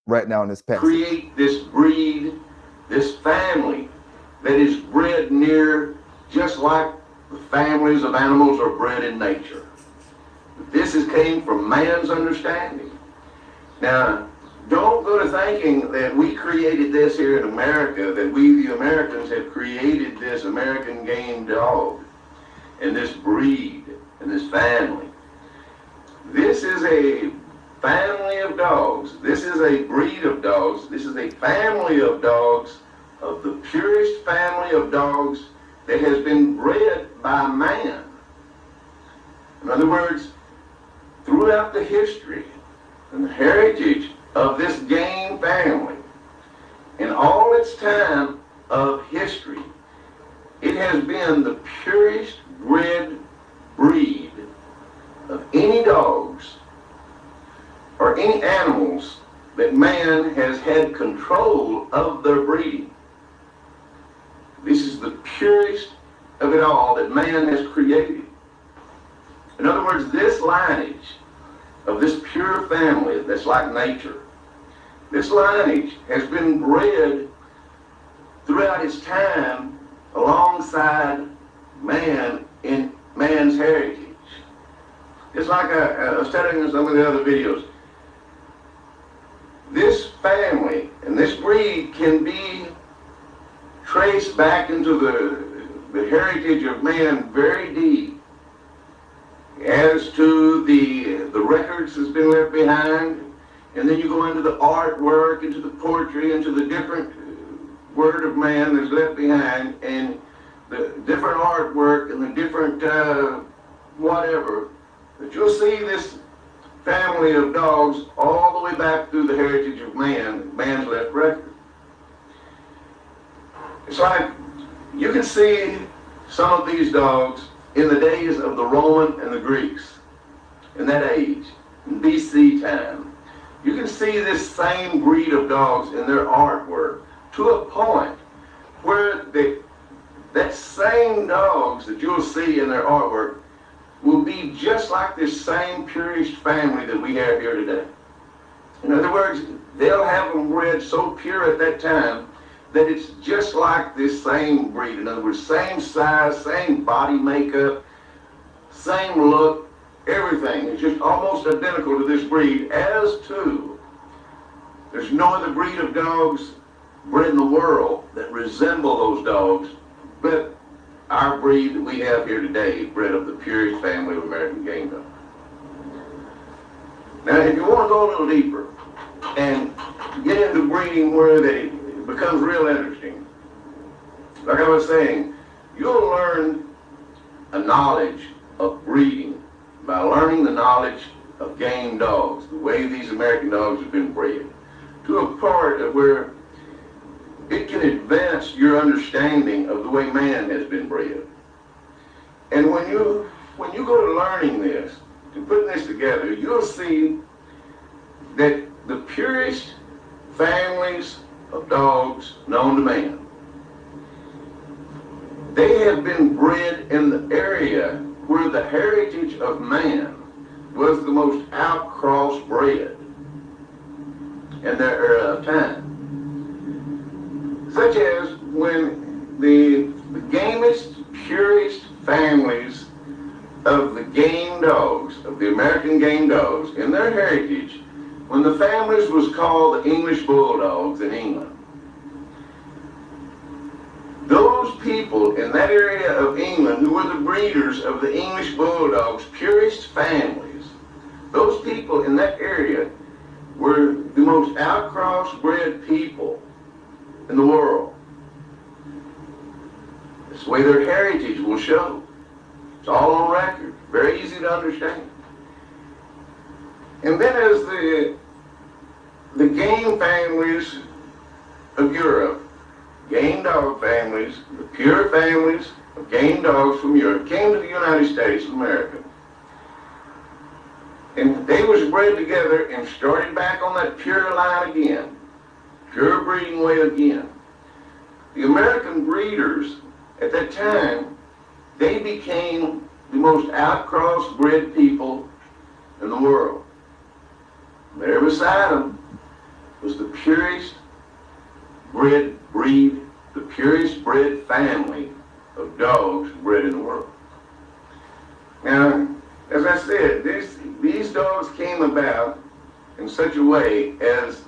right now in this passage. Create this breed, this family that is bred near just like the families of animals are bred in nature. This came from man's understanding. Now, don't go to thinking that we created this here in America, that we, the Americans, have created this American game dog and this breed and this family. This is a family of dogs. This is a breed of dogs. This is a family of dogs, of the purest family of dogs that has been bred by man. In other words, throughout the history and the heritage of this game family, in all its time of history, it has been the purest bred breed of any dogs or any animals that man has had control of their breeding. This is the purest of it all that man has created. In other words, this lineage of this pure family that's like nature, this lineage has been bred throughout its time alongside man in man's heritage. It's like I was telling you in some of the other videos. This family and this breed can be traced back into the heritage of man very deep as to the records that's been left behind, and then you go into the artwork, into the poetry, into the different word of man that's left behind, and the different artwork and the different whatever, that you'll see this family of dogs all the way back through the heritage of man's left record. It's like you can see some of these dogs in the days of the Roman and the Greeks, in that age, in BC time. You can see this same breed of dogs in their artwork to a point where that same dogs that you'll see in their artwork will be just like this same purest family that we have here today. In other words, they'll have them bred so pure at that time that it's just like this same breed. In other words, same size, same body makeup, same look, everything. It's just almost identical to this breed, as to there's no other breed of dogs bred in the world that resemble those dogs but our breed that we have here today, bred of the purest family of American game dogs. Now, if you want to go a little deeper and get into breeding where it becomes real interesting, like I was saying, you'll learn a knowledge of breeding by learning the knowledge of game dogs, the way these American dogs have been bred, to a part of where it can advance your understanding of the way man has been bred. And when you go to learning this, to putting this together, you'll see that the purest families of dogs known to man, they have been bred in the area where the heritage of man was the most outcross bred in their era of time. Such as when the gamest, purest families of the game dogs, of the American game dogs, in their heritage, when the families was called the English Bulldogs in England. Those people in that area of England who were the breeders of the English Bulldogs, purest families, those people in that area were the most outcross bred people in the world. That's the way their heritage will show. It's all on record, very easy to understand. And then as the game families of Europe, game dog families, the pure families of game dogs from Europe came to the United States of America. And they was bred together and started back on that pure line again, pure breeding way again. The American breeders at that time, they became the most outcross bred people in the world. There beside them was the purest bred breed, the purest bred family of dogs bred in the world. Now, as I said, these dogs came about in such a way as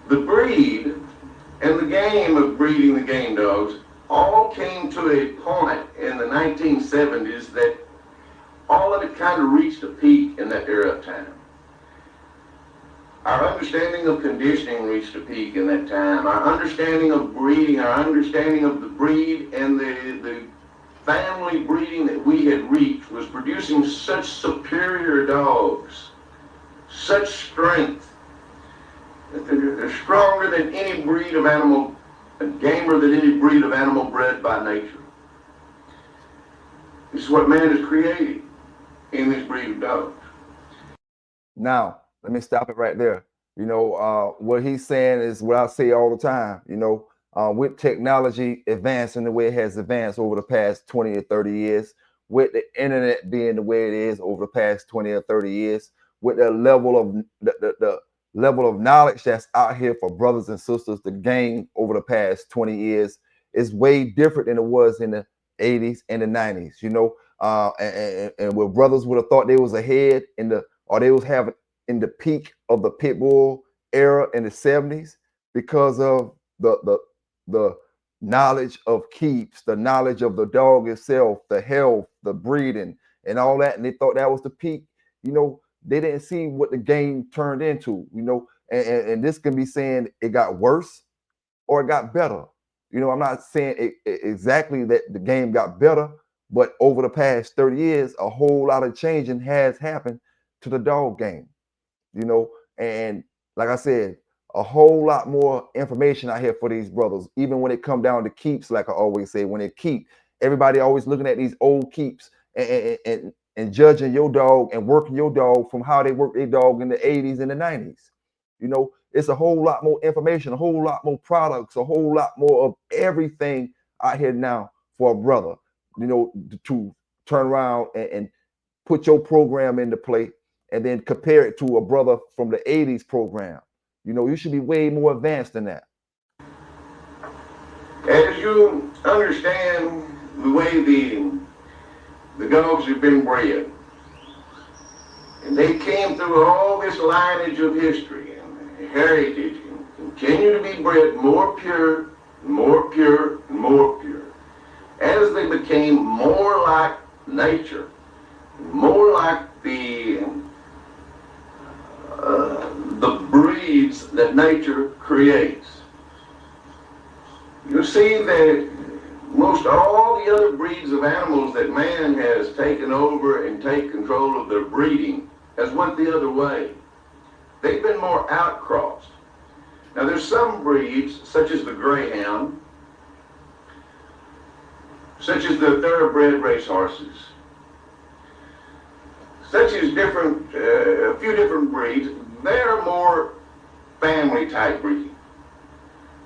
the breed and the game of breeding the game dogs all came to a point in the 1970s that all of it kind of reached a peak in that era of time. Our understanding of conditioning reached a peak in that time. Our understanding of breeding, our understanding of the breed and the family breeding that we had reached was producing such superior dogs, such strength, that they're stronger than any breed of animal, and gamer than any breed of animal bred by nature. This is what man has created in this breed of dogs. Now, let me stop it right there. What he's saying is what I say all the time. With technology advancing the way it has advanced over the past 20 or 30 years, with the internet being the way it is over the past 20 or 30 years, with the level of the level of knowledge that's out here for brothers and sisters to gain over the past 20 years is way different than it was in the 80s and the 90s. And where brothers would have thought they was ahead or they was having in the peak of the pit bull era in the 70s because of the knowledge of keeps, the knowledge of the dog itself, the health, the breeding, and all that. And they thought that was the peak. They didn't see what the game turned into, and this can be saying it got worse or it got better. I'm not saying exactly that the game got better, but over the past 30 years, a whole lot of changing has happened to the dog game. And like I said, a whole lot more information out here for these brothers. Even when it come down to keeps, like I always say, when it keep, everybody always looking at these old keeps and judging your dog and working your dog from how they worked their dog in the 80s and the 90s. It's a whole lot more information, a whole lot more products, a whole lot more of everything out here now for a brother, to turn around and put your program into play and then compare it to a brother from the 80s program. You should be way more advanced than that. As you understand the way the dogs have been bred, and they came through all this lineage of history and heritage and continue to be bred more pure, more pure, and more pure. As they became more like nature, more like the breeds that nature creates. You see that most all the other breeds of animals that man has taken over and take control of their breeding has went the other way. They've been more outcrossed. Now there's some breeds, such as the greyhound, such as the thoroughbred racehorses, such as a few different breeds. They're more family type breeding.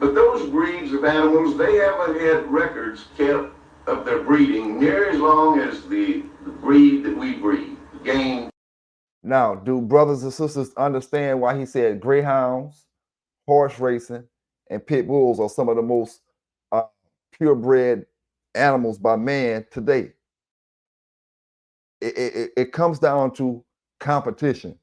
But those breeds of animals, they haven't had records kept of their breeding near as long as the breed that we breed, game. Now, do brothers and sisters understand why he said greyhounds, horse racing, and pit bulls are some of the most purebred animals by man today. It comes down to competition.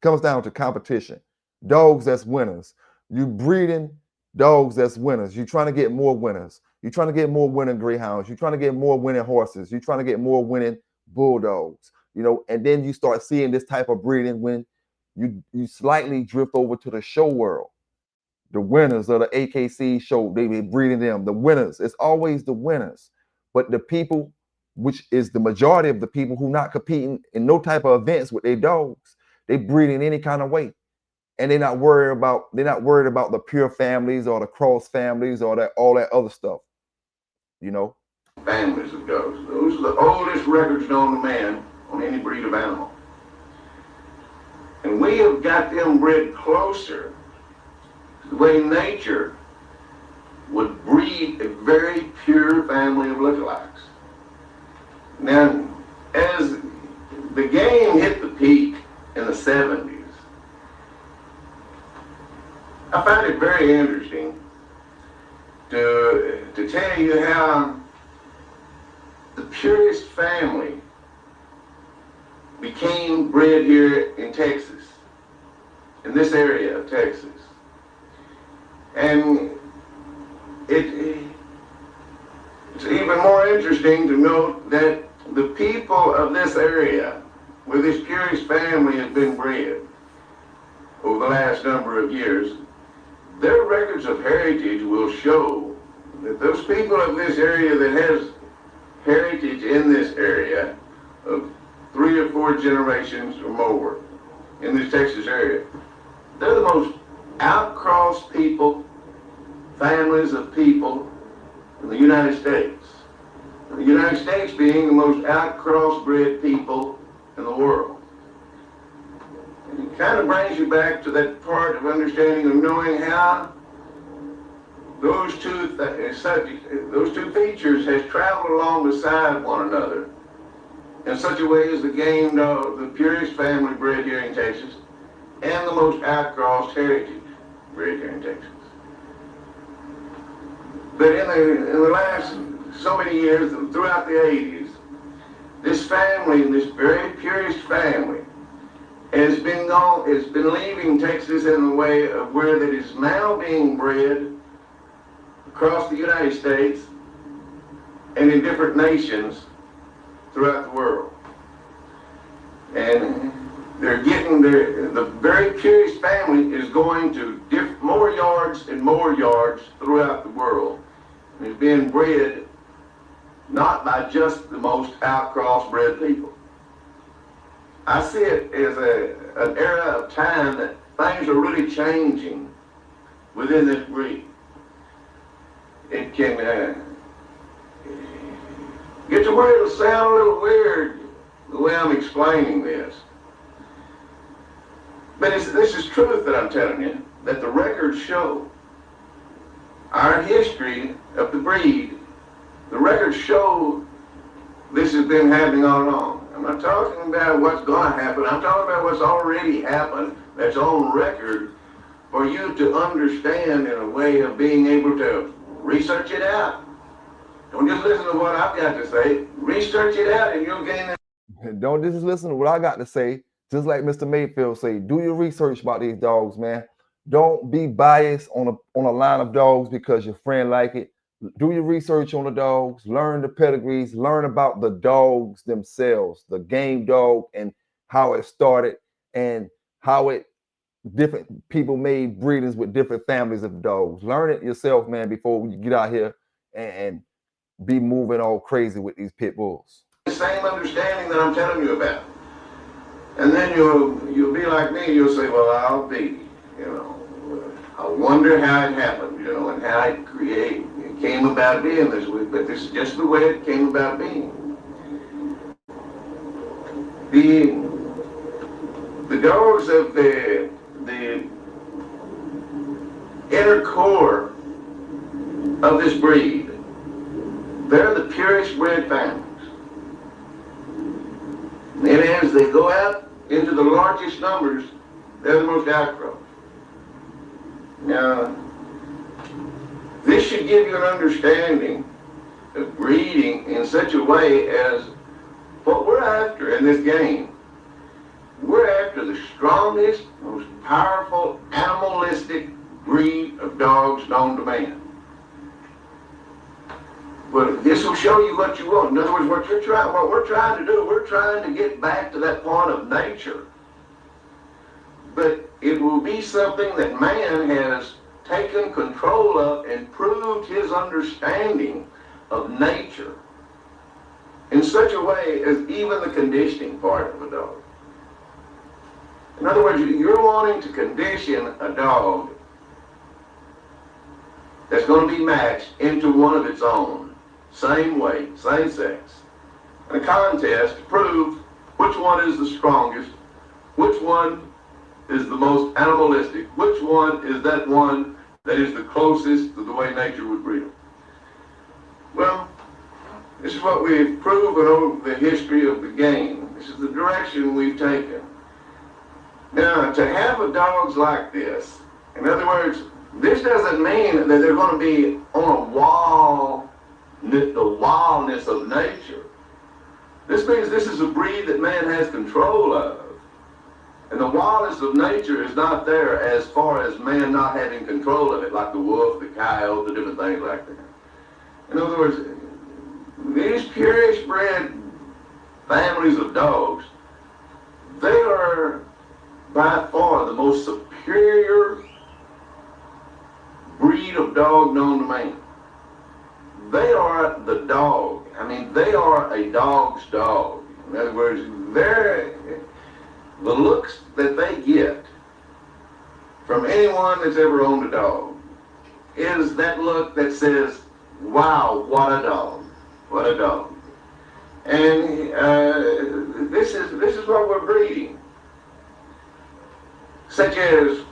Comes down to competition. Dogs that's winners. You breeding dogs that's winners. You're trying to get more winners. You're trying to get more winning greyhounds. You're trying to get more winning horses. You're trying to get more winning bulldogs. And then you start seeing this type of breeding when you slightly drift over to the show world. The winners of the AKC show, they be breeding them. The winners, it's always the winners. But the people, which is the majority of the people who not competing in no type of events with their dogs, they breed in any kind of way. And they're not worried about the pure families or the cross families or all that other stuff. Families of dogs. Those are the oldest records known to man on any breed of animal. And we have got them bred closer to the way nature would breed a very pure family of lookalikes. Now, as the game hit the peak in the 70s, I find it very interesting to tell you how the purest family became bred here in Texas, in this area of Texas. And it's even more interesting to note that the people of this area where this purest family has been bred over the last number of years, their records of heritage will show that those people of this area that has heritage in this area of 3 or 4 generations or more in this Texas area, they're the most outcrossed people, families of people in the United States. The United States being the most outcross bred people in the world. And it kind of brings you back to that part of understanding of knowing how those two features has traveled along beside one another in such a way as the game dog, the purest family bred here in Texas, and the most outcrossed heritage bred here in Texas. But in the last so many years, throughout the 80s, this family, this very purest family, has been leaving Texas in the way of where that is now being bred across the United States and in different nations throughout the world. And they're getting the very purest family is going to more yards and more yards throughout the world. And it's being bred not by just the most outcross bred people. I see it as an era of time that things are really changing within this breed. It can get to where it'll sound a little weird the way I'm explaining this. But this is truth that I'm telling you, that the records show. Our history of the breed, the records show this has been happening all along. I'm not talking about what's going to happen. I'm talking about what's already happened that's on record for you to understand in a way of being able to research it out. Don't just listen to what I've got to say. Research it out and you'll gain it. Don't just listen to what I got to say. Just like Mr. Mayfield say, do your research about these dogs, man. Don't be biased on a line of dogs because your friend like it. Do your research on the dogs, learn the pedigrees, learn about the dogs themselves, the game dog and how it started and how different people made breedings with different families of dogs. Learn it yourself, man, before you get out here and be moving all crazy with these pit bulls. The same understanding that I'm telling you about. And then you'll be like me, you'll say, well, I'll be, I wonder how it happened, and how it came about being this way, but this is just the way it came about being. The dogs of the inner core of this breed, they're the purest bred families. And as they go out into the largest numbers, they're the most outcrossed. Now, this should give you an understanding breeding in such a way as what we're after in this game. We're after the strongest, most powerful, animalistic breed of dogs known to man. But this will show you what you want. In other words, what we're trying to do, we're trying to get back to that point of nature. But it will be something that man has taken control of and proved his understanding of nature in such a way as even the conditioning part of a dog. In other words, you're wanting to condition a dog that's going to be matched into one of its own, same weight, same sex, in a contest to prove which one is the strongest, which one is the most animalistic, which one is that one that is the closest to the way nature would breed them. Well, this is what we've proven over the history of the game. This is the direction we've taken. Now, to have a dogs like this, in other words, this doesn't mean that they're going to be on a wall, the wildness of nature. This means this is a breed that man has control of. And the wildness of nature is not there as far as man not having control of it, like the wolf, the coyote, the different things like that. In other words, these purest bred families of dogs, they are by far the most superior breed of dog known to man. They are the dog. I mean, they are a dog's dog. In other words, the looks that they get from anyone that's ever owned a dog is that look that says, wow, what a dog, what a dog. And this is what we're breeding. Such as,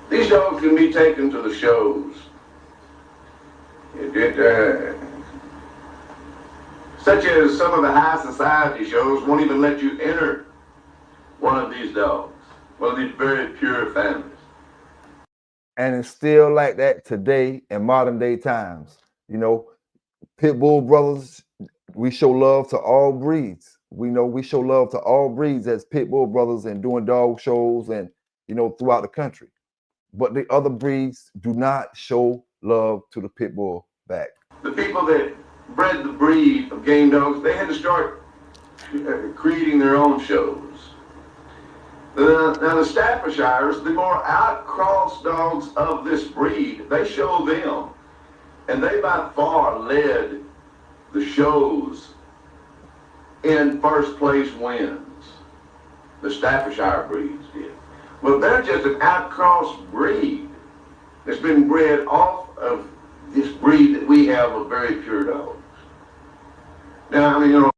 these dogs can be taken to the shows. Such as some of the high society shows won't even let you enter one of these dogs, one of these very pure families. And it's still like that today in modern day times. You know, pit bull brothers, we show love to all breeds. We know we show love to all breeds as pit bull brothers and doing dog shows and, you know, throughout the country. But the other breeds do not show love to the pit bull back. The people that bred the breed of game dogs, they had to start creating their own shows. Now the Staffordshires, the more outcross dogs of this breed, they show them. And they by far led the shows in first place wins. The Staffordshire breeds did. Well, they're just an outcross breed that's been bred off of this breed that we have of very pure dogs. Now, I mean, you know.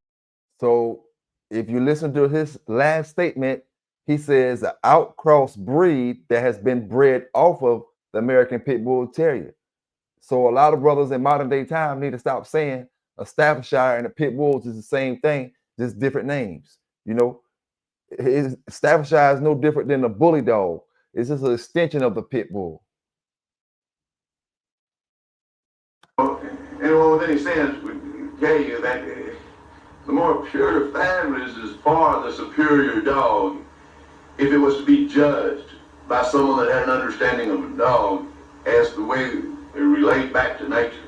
So if you listen to his last statement, he says an outcross breed that has been bred off of the American Pit Bull Terrier. So a lot of brothers in modern day time need to stop saying a Staffordshire and a Pit Bulls is the same thing, just different names. You know, Staffordshire is no different than a bully dog. It's just an extension of the Pit Bull. Anyone with any sense would tell you that the more pure families is far the superior dog if it was to be judged by someone that had an understanding of a dog as the way they relate back to nature.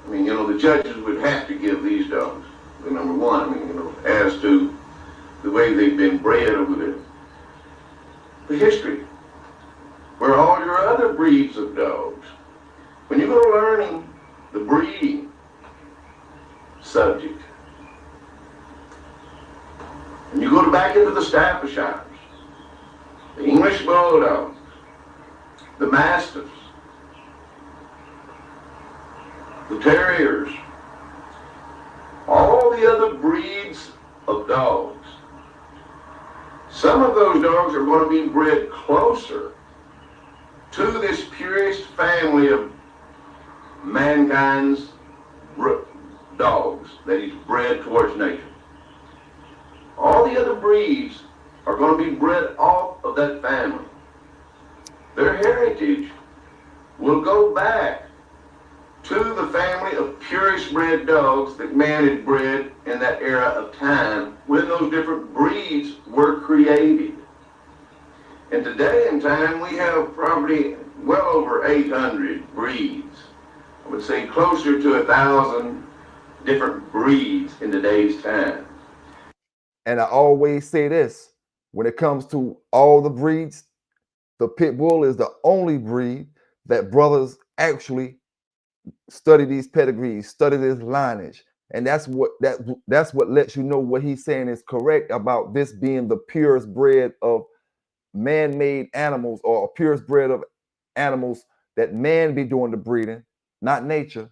I mean, you know, the judges would have to give these dogs the number one, I mean, you know, as to the way they've been bred over the history. Where all your other breeds of dogs, when you go learning the breeding subject, and you go back into the Staffordshires, the English Bulldogs, the Mastiffs, the Terriers, all the other breeds of dogs, some of those dogs are going to be bred closer to this purest family of mankind's dogs that is bred towards nature. All the other breeds are going to be bred off of that family. Their heritage will go back to the family of purest bred dogs that man had bred in that era of time when those different breeds were created. And today in time, we have probably well over 800 breeds. I would say closer to 1,000 different breeds in today's time. And I always say this, when it comes to all the breeds, the pit bull is the only breed that brothers actually study these pedigrees, study this lineage. And that's what lets you know what he's saying is correct about this being the purest bred of man-made animals, or a purest bred of animals that man be doing the breeding, not nature,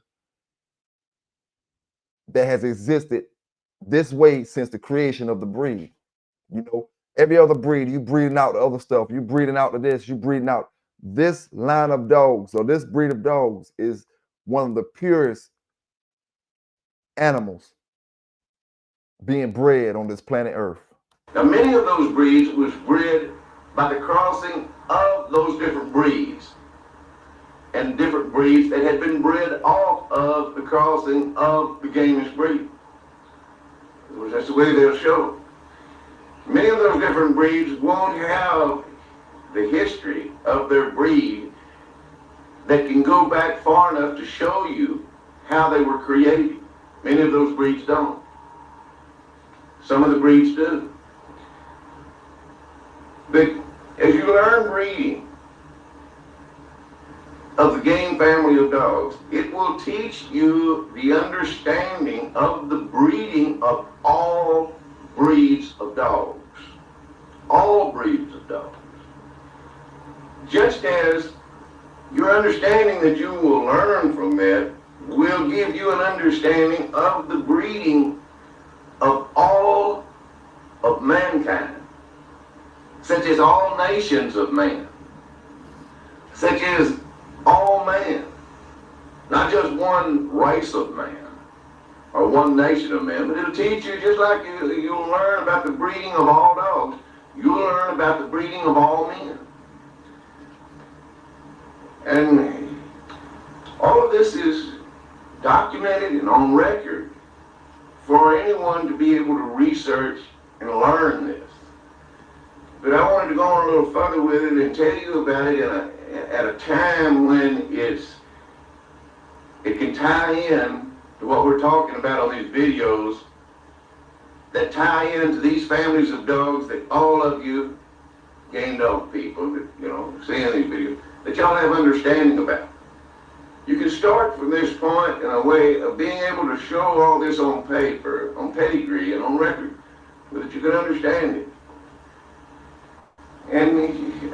that has existed this way since the creation of the breed. You know, every other breed, you breeding out the other stuff, you breeding out the this, you breeding out. This line of dogs, or this breed of dogs, is one of the purest animals being bred on this planet Earth. Now, many of those breeds was bred by the crossing of those different breeds, and different breeds that had been bred off of the crossing of the gamest breed. That's the way they'll show. Many of those different breeds won't have the history of their breed that can go back far enough to show you how they were created. Many of those breeds don't. Some of the breeds do. But as you learn breeding of the game family of dogs, it will teach you the understanding of the breeding of all breeds of dogs. All breeds of dogs. Just as your understanding that you will learn from that will give you an understanding of the breeding of all of mankind, such as all nations of man, such as all man, not just one race of man or one nation of man, but it'll teach you, just like you'll learn about the breeding of all dogs, you'll learn about the breeding of all men. And all of this is documented and on record for anyone to be able to research and learn this. But I wanted to go on a little further with it and tell you about it at a time when it can tie in to what we're talking about on these videos, that tie into these families of dogs that all of you game dog people that, seeing these videos, that y'all have understanding about. You can start from this point in a way of being able to show all this on paper, on pedigree, and on record, so that you can understand it. And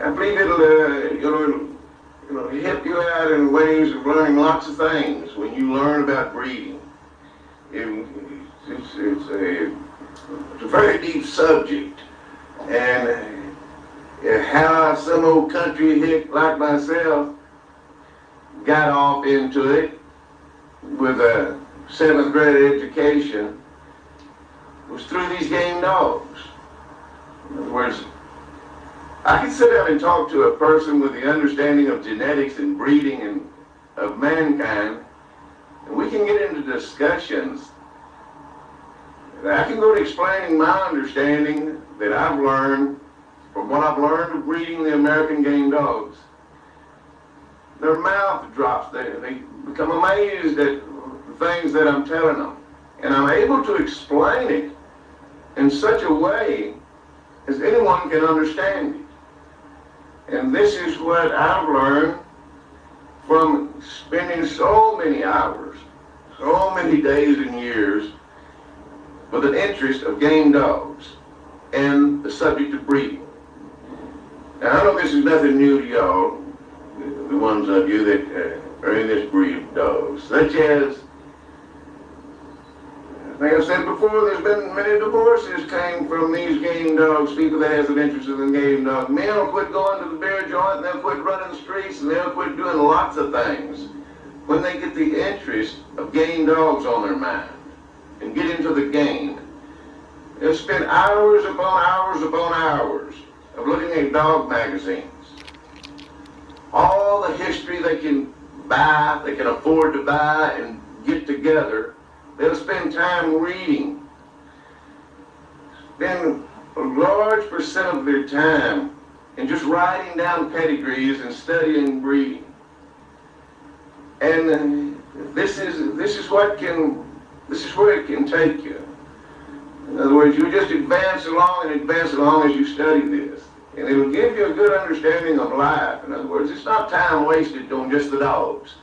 I believe it'll help you out in ways of learning lots of things when you learn about breeding. It's a very deep subject, and how some old country hick like myself got off into it with a 7th grade education was through these game dogs. In other words, I can sit down and talk to a person with the understanding of genetics and breeding and of mankind, and we can get into discussions. I can go to explaining my understanding that I've learned from what I've learned of breeding the American game dogs. Their mouth drops. They become amazed at the things that I'm telling them. And I'm able to explain it in such a way as anyone can understand it. And this is what I've learned from spending so many hours, so many days and years with an interest of game dogs and the subject of breeding. Now, I know this is nothing new to y'all, the ones of you that are in this breed of dogs, such as, I think I said before, there's been many divorces came from these game dogs, people that has an interest in game dogs. Men will quit going to the beer joint, and they'll quit running the streets, and they'll quit doing lots of things when they get the interest of game dogs on their mind and get into the game. They'll spend hours upon hours upon hours of looking at dog magazines. All the history they can buy, they can afford to buy and get together, they'll spend time reading. Spend a large percent of their time in just writing down pedigrees and studying breeding. And this is where it can take you. In other words, you just advance along as you study this. And it'll give you a good understanding of life. In other words, it's not time wasted on just the dogs.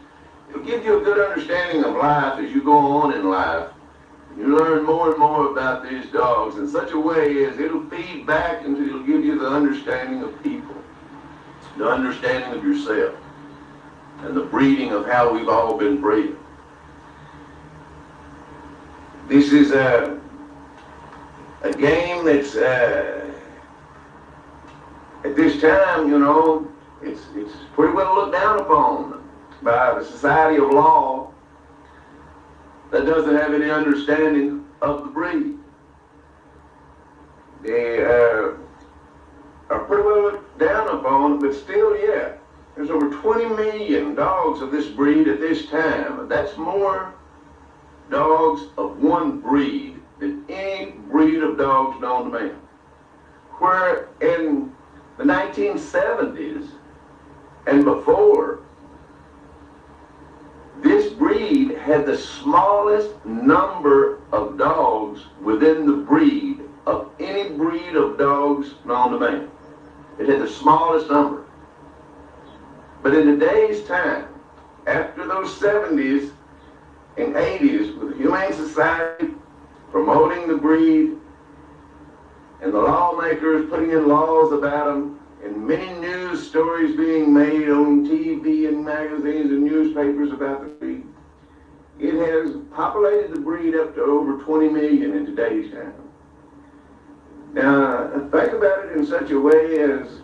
It'll give you a good understanding of life as you go on in life. You learn more and more about these dogs in such a way as it'll feed back and it'll give you the understanding of people, the understanding of yourself, and the breeding of how we've all been bred. This is a game that's at this time, you know, it's pretty well looked down upon by the society of law that doesn't have any understanding of the breed. They are pretty well looked down upon, but still, yeah, there's over 20 million dogs of this breed at this time. And that's more dogs of one breed than any breed of dogs known to man. Where in the 1970s and before, this breed had the smallest number of dogs within the breed of any breed of dogs known to man. It had the smallest number. But in today's time, after those 70s and 80s, with the Humane Society promoting the breed, and the lawmakers putting in laws about them, and many news stories being made on TV and magazines and newspapers about the breed, it has populated the breed up to over 20 million in today's time. Now, think about it in such a way as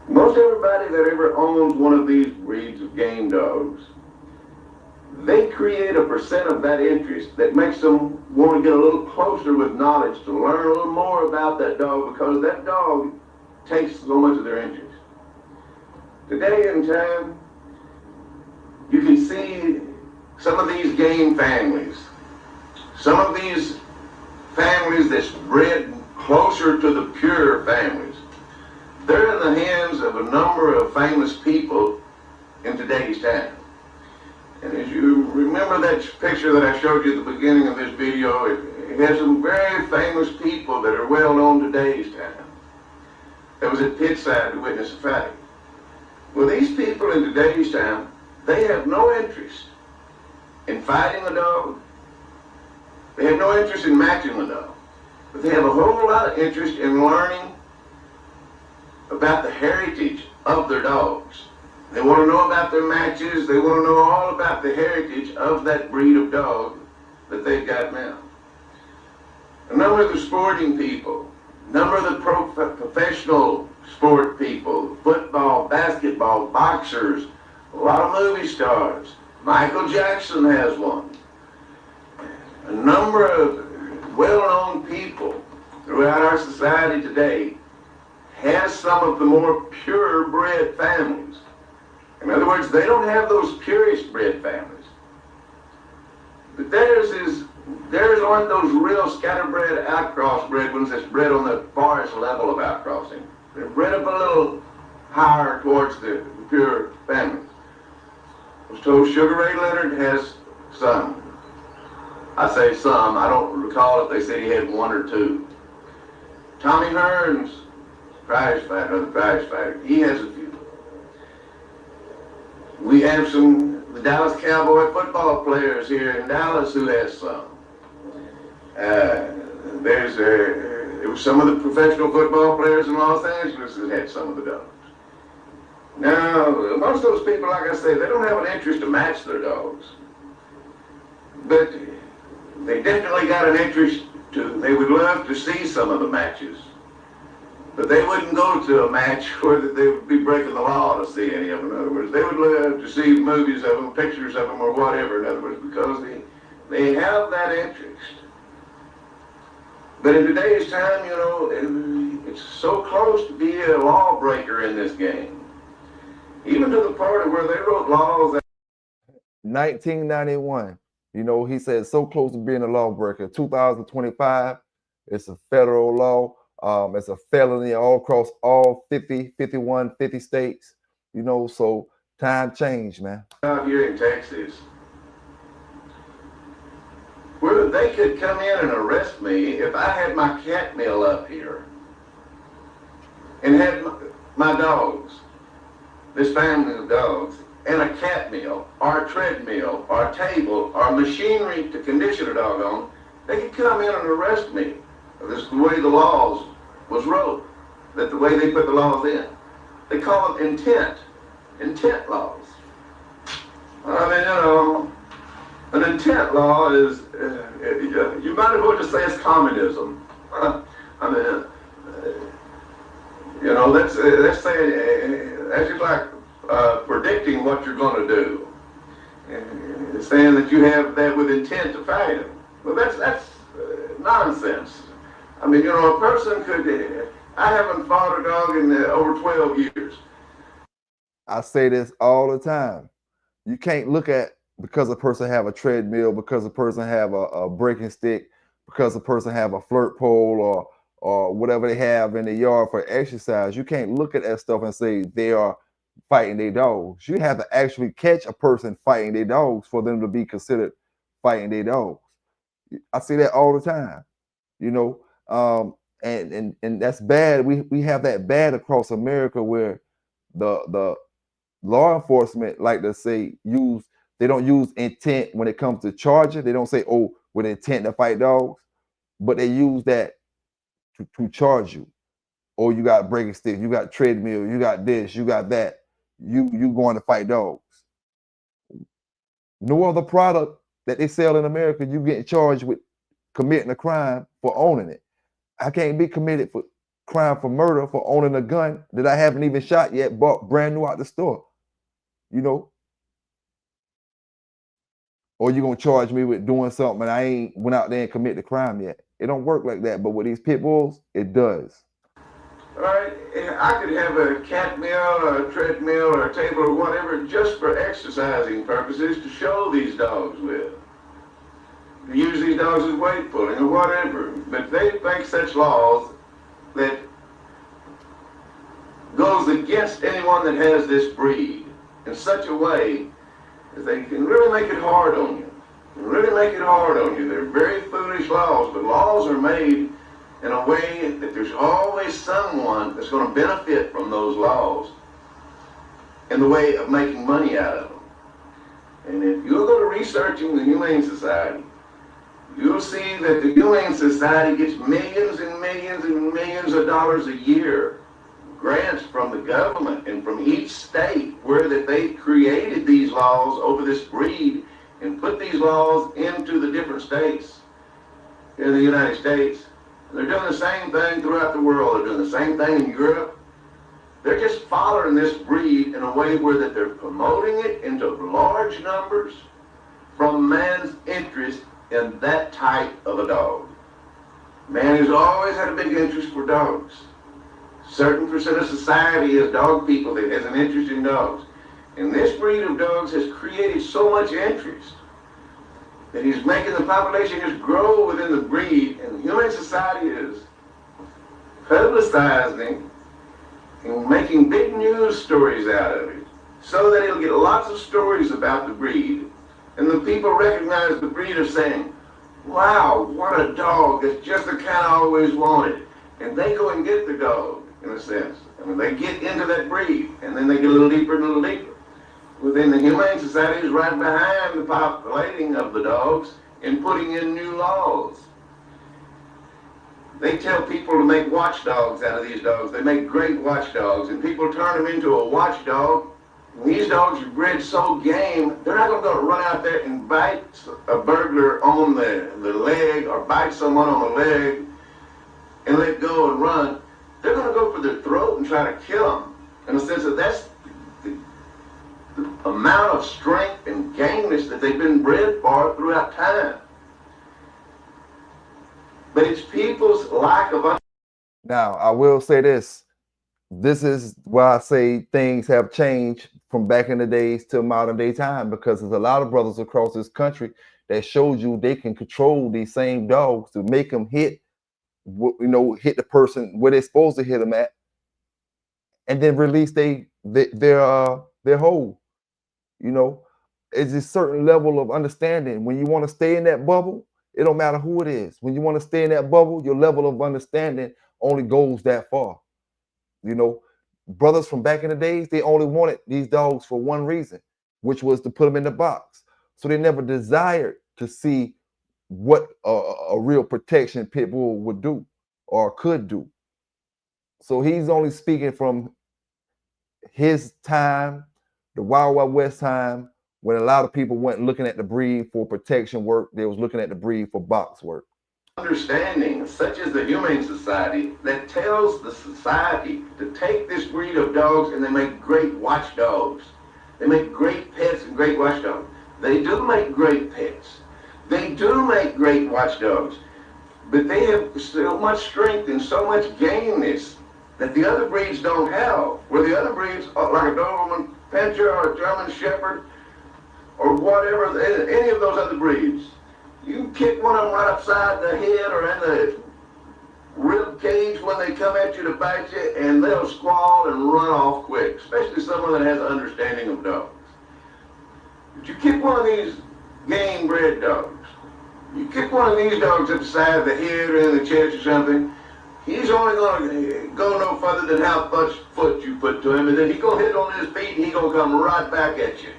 most everybody that ever owns one of these breeds of game dogs, they create a percent of that interest that makes them want to get a little closer with knowledge, to learn a little more about that dog, because that dog takes so much of their interest. Today in time, you can see some of these game families, some of these families that's bred closer to the pure families. They're in the hands of a number of famous people in today's time. And as you remember that picture that I showed you at the beginning of this video, it has some very famous people that are well known today's time. That was at Pittside to witness a fight. Well, these people in today's time, they have no interest in fighting a dog. They have no interest in matching a dog. But they have a whole lot of interest in learning about the heritage of their dogs. They want to know about their matches. They want to know all about the heritage of that breed of dog that they've got now. A number of the sporting people, a number of the professional sport people, football, basketball, boxers, a lot of movie stars. Michael Jackson has one. A number of well-known people throughout our society today has some of the more purebred families. In other words, they don't have those purest bred families. But theirs aren't those real scatterbred, outcross-bred ones that's bred on the forest level of outcrossing. They're bred up a little higher towards the pure families. I was told Sugar Ray Leonard has some. I say some. I don't recall if they said he had one or two. Tommy Hearns, another prize fighter, he has a few. We have the Dallas Cowboy football players here in Dallas who has some. There was some of the professional football players in Los Angeles that had some of the dogs. Now, most of those people, like I say, they don't have an interest to match their dogs. But they definitely got an interest they would love to see some of the matches. But they wouldn't go to a match where they would be breaking the law to see any of them. In other words, they would love to see movies of them, pictures of them, or whatever, in other words, because they have that interest. But in today's time, you know, it's so close to be a lawbreaker in this game. even to the party where they wrote laws. 1991, you know, he said so close to being a lawbreaker. 2025, it's a federal law. It's a felony all across all 50, 51, 50 states. You know, so time changed, man. Out here in Texas, where they could come in and arrest me if I had my cat meal up here and had my dogs, this family of dogs, and a cat meal, or a treadmill, or a table, or machinery to condition a dog on. They could come in and arrest me. This is the way the laws was wrote, that the way they put the laws in. They call it intent laws. I mean, you know, an intent law is, you might as well just say it's communism. I mean, you know, let's say, that's just like predicting what you're going to do. And saying that you have that with intent to fight him. Well, that's nonsense. I mean, you know, a person could, I haven't fought a dog in over 12 years. I say this all the time. You can't look at because a person have a treadmill, because a person have a breaking stick, because a person have a flirt pole or whatever they have in the yard for exercise. You can't look at that stuff and say they are fighting their dogs. You have to actually catch a person fighting their dogs for them to be considered fighting their dogs. I see that all the time, you know, and that's bad. We have that bad across America where the law enforcement, like to say, they don't use intent when it comes to charging. They don't say, oh, with intent to fight dogs, but they use that to charge you. Oh, you got breaking sticks, you got treadmill, you got this, you got that. You going to fight dogs. No other product that they sell in America, you getting charged with committing a crime for owning it. I can't be committed for crime for murder for owning a gun that I haven't even shot yet, bought brand new out the store. You know, or you gonna charge me with doing something and I ain't went out there and commit the crime yet. It don't work like that, but with these pit bulls, it does. All right, I could have a cat meal or a treadmill or a table or whatever just for exercising purposes to show these dogs with. Use these dogs as weight pulling or whatever. But they make such laws that goes against anyone that has this breed in such a way that they can really make it hard on you. Really make it hard on you. They're very foolish laws, but laws are made in a way that there's always someone that's going to benefit from those laws in the way of making money out of them. And if you'll go to researching the Humane Society, you'll see that the Humane Society gets millions and millions and millions of dollars a year, grants from the government and from each state where that they created these laws over this breed and put these laws into the different states in the United States. They're doing the same thing throughout the world. They're doing the same thing in Europe. They're just following this breed in a way where that they're promoting it into large numbers from man's interest in that type of a dog. Man has always had a big interest for dogs. Certain percent of society is dog people that has an interest in dogs. And this breed of dogs has created so much interest that he's making the population just grow within the breed, and the Humane Society is publicizing and making big news stories out of it so that it'll get lots of stories about the breed. And the people recognize the breed of saying, wow, what a dog, that's just the kind I always wanted. And they go and get the dog, in a sense. I mean, they get into that breed, and then they get a little deeper and a little deeper. Within the Humane Society is right behind the populating of the dogs and putting in new laws. They tell people to make watchdogs out of these dogs. They make great watchdogs, and people turn them into a watchdog. And these dogs are bred so game, they're not going to go run out there and bite a burglar on the leg or bite someone on the leg and let go and run. They're going to go for their throat and try to kill them. In the sense that that's the amount of strength and gameness that they've been bred for throughout time. But it's people's lack of... Now, I will say this. This is why I say things have changed from back in the days to modern day time, because there's a lot of brothers across this country that shows you they can control these same dogs to make them hit, hit the person where they're supposed to hit them at, and then release their hold. You know, it's a certain level of understanding. When you want to stay in that bubble, it don't matter who it is. When you want to stay in that bubble, your level of understanding only goes that far. You know, brothers from back in the days, they only wanted these dogs for one reason, which was to put them in the box. So they never desired to see what a real protection pit bull would do or could do. So he's only speaking from his time, the Wild Wild West time, when a lot of people weren't looking at the breed for protection work, they was looking at the breed for box work. Understanding, such as the Humane Society, that tells the society to take this breed of dogs and they make great watchdogs. They make great pets and great watchdogs. They do make great pets. They do make great watchdogs. But they have so much strength and so much gameness that the other breeds don't have. Where the other breeds, like a Doberman Pinscher or a German Shepherd or whatever, any of those other breeds, you can kick one of them right upside the head or in the rib cage when they come at you to bite you, and they'll squall and run off quick, especially someone that has an understanding of dogs. But you kick one of these game bred dogs, you kick one of these dogs up the side of the head or in the chest or something, he's only going to go no further than how much foot you put to him, and then he's going to hit on his feet and he's going to come right back at you.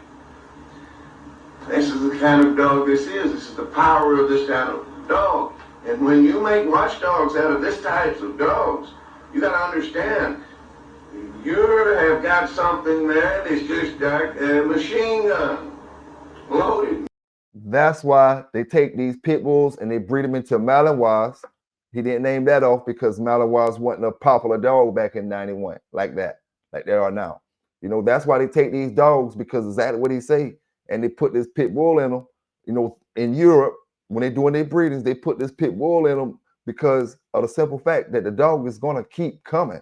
This is the kind of dog this is. This is the power of this kind of dog. And when you make watchdogs out of this types of dogs, you got to understand, you have got something there that's just like a machine gun, loaded. That's why they take these pit bulls and they breed them into Malinois. He didn't name that off because Malinois wasn't a popular dog back in '91 like that, like they are now. You know, that's why they take these dogs, because exactly what he say. And they put this pit bull in them. You know, in Europe, when they're doing their breedings, they put this pit bull in them because of the simple fact that the dog is going to keep coming.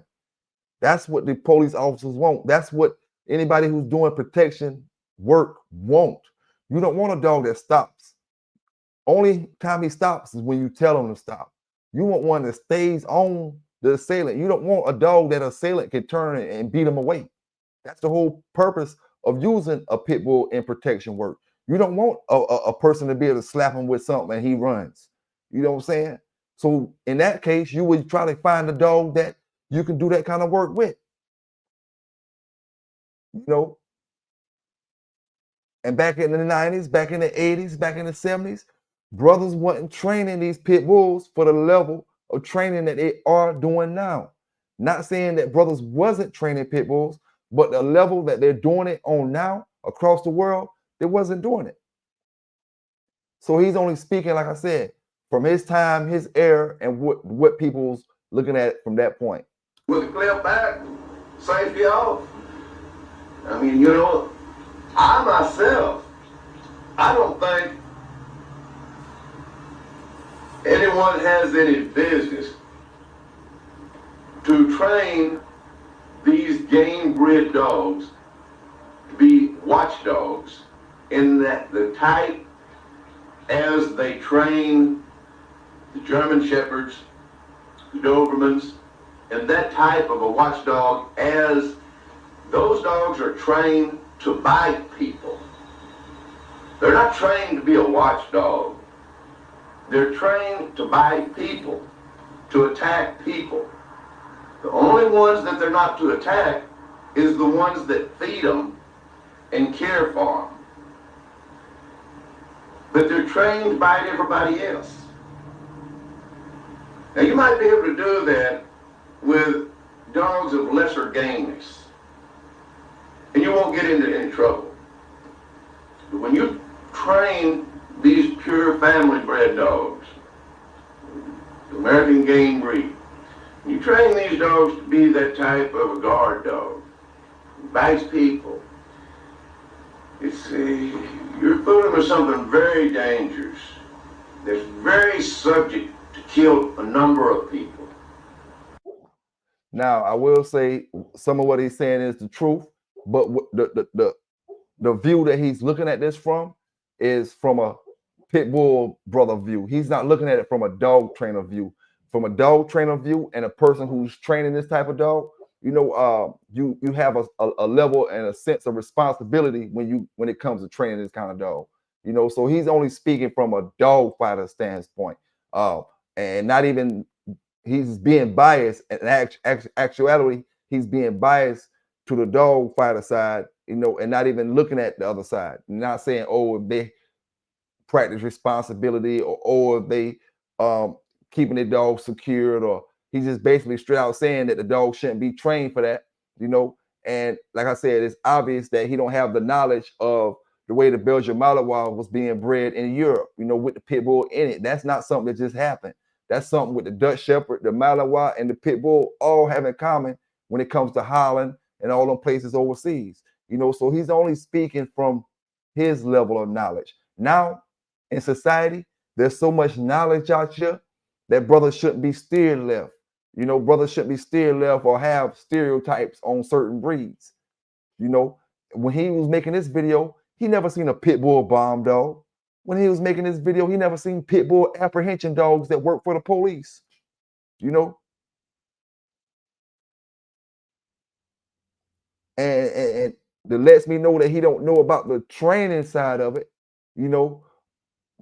That's what the police officers want. That's what anybody who's doing protection work want. You don't want a dog that stops. Only time he stops is when you tell him to stop. You want one that stays on the assailant. You don't want a dog that assailant can turn and beat him away. That's the whole purpose of using a pit bull in protection work. You don't want a person to be able to slap him with something and he runs. You know what I'm saying? So in that case, you would try to find a dog that you can do that kind of work with. You know, and back in the 90s, back in the 80s, back in the 70s, brothers wasn't training these pit bulls for the level of training that they are doing now. Not saying that brothers wasn't training pit bulls, but the level that they're doing it on now across the world, they wasn't doing it. So he's only speaking, like I said, from his time, his era, and what people's looking at from that point. With a clip back, safety off. I mean, you know, I myself, I don't think anyone has any business to train these game-bred dogs to be watchdogs in that the type as they train the German Shepherds, the Dobermans, and that type of a watchdog, as those dogs are trained to bite people. They're not trained to be a watchdog. They're trained to bite people, to attack people. The only ones that they're not to attack is the ones that feed them and care for them. But they're trained to bite everybody else. Now you might be able to do that with dogs of lesser gameness, and you won't get into any trouble. But when you train these pure family bred dogs, the American game breed, you train these dogs to be that type of a guard dog, bites people. You're fooling with something very dangerous that's very subject to kill a number of people. Now, I will say some of what he's saying is the truth, but the view that he's looking at this from is from a pit bull brother view. He's not looking at it from a dog trainer view. From a dog trainer view and a person who's training this type of dog, you have a level and a sense of responsibility when it comes to training this kind of dog. So he's only speaking from a dog fighter standpoint, uh, and not even he's being biased. And actuality, he's being biased to the dog fighter side, and not even looking at the other side. Not saying, oh, if they practice responsibility or if they keeping their dog secured, or he's just basically straight out saying that the dog shouldn't be trained for that. And like I said, it's obvious that he don't have the knowledge of the way the Belgian Malinois was being bred in Europe, with the pit bull in it. That's not something that just happened. That's something with the Dutch Shepherd, the Malinois, and the pit bull all have in common when it comes to Holland and all them places overseas. So he's only speaking from his level of knowledge. Now, in society, there's so much knowledge out here that brothers shouldn't be steered left. Brothers shouldn't be steered left or have stereotypes on certain breeds. When he was making this video, he never seen a pit bull bomb dog. When he was making this video, he never seen pit bull apprehension dogs that work for the police. And that lets me know that he don't know about the training side of it.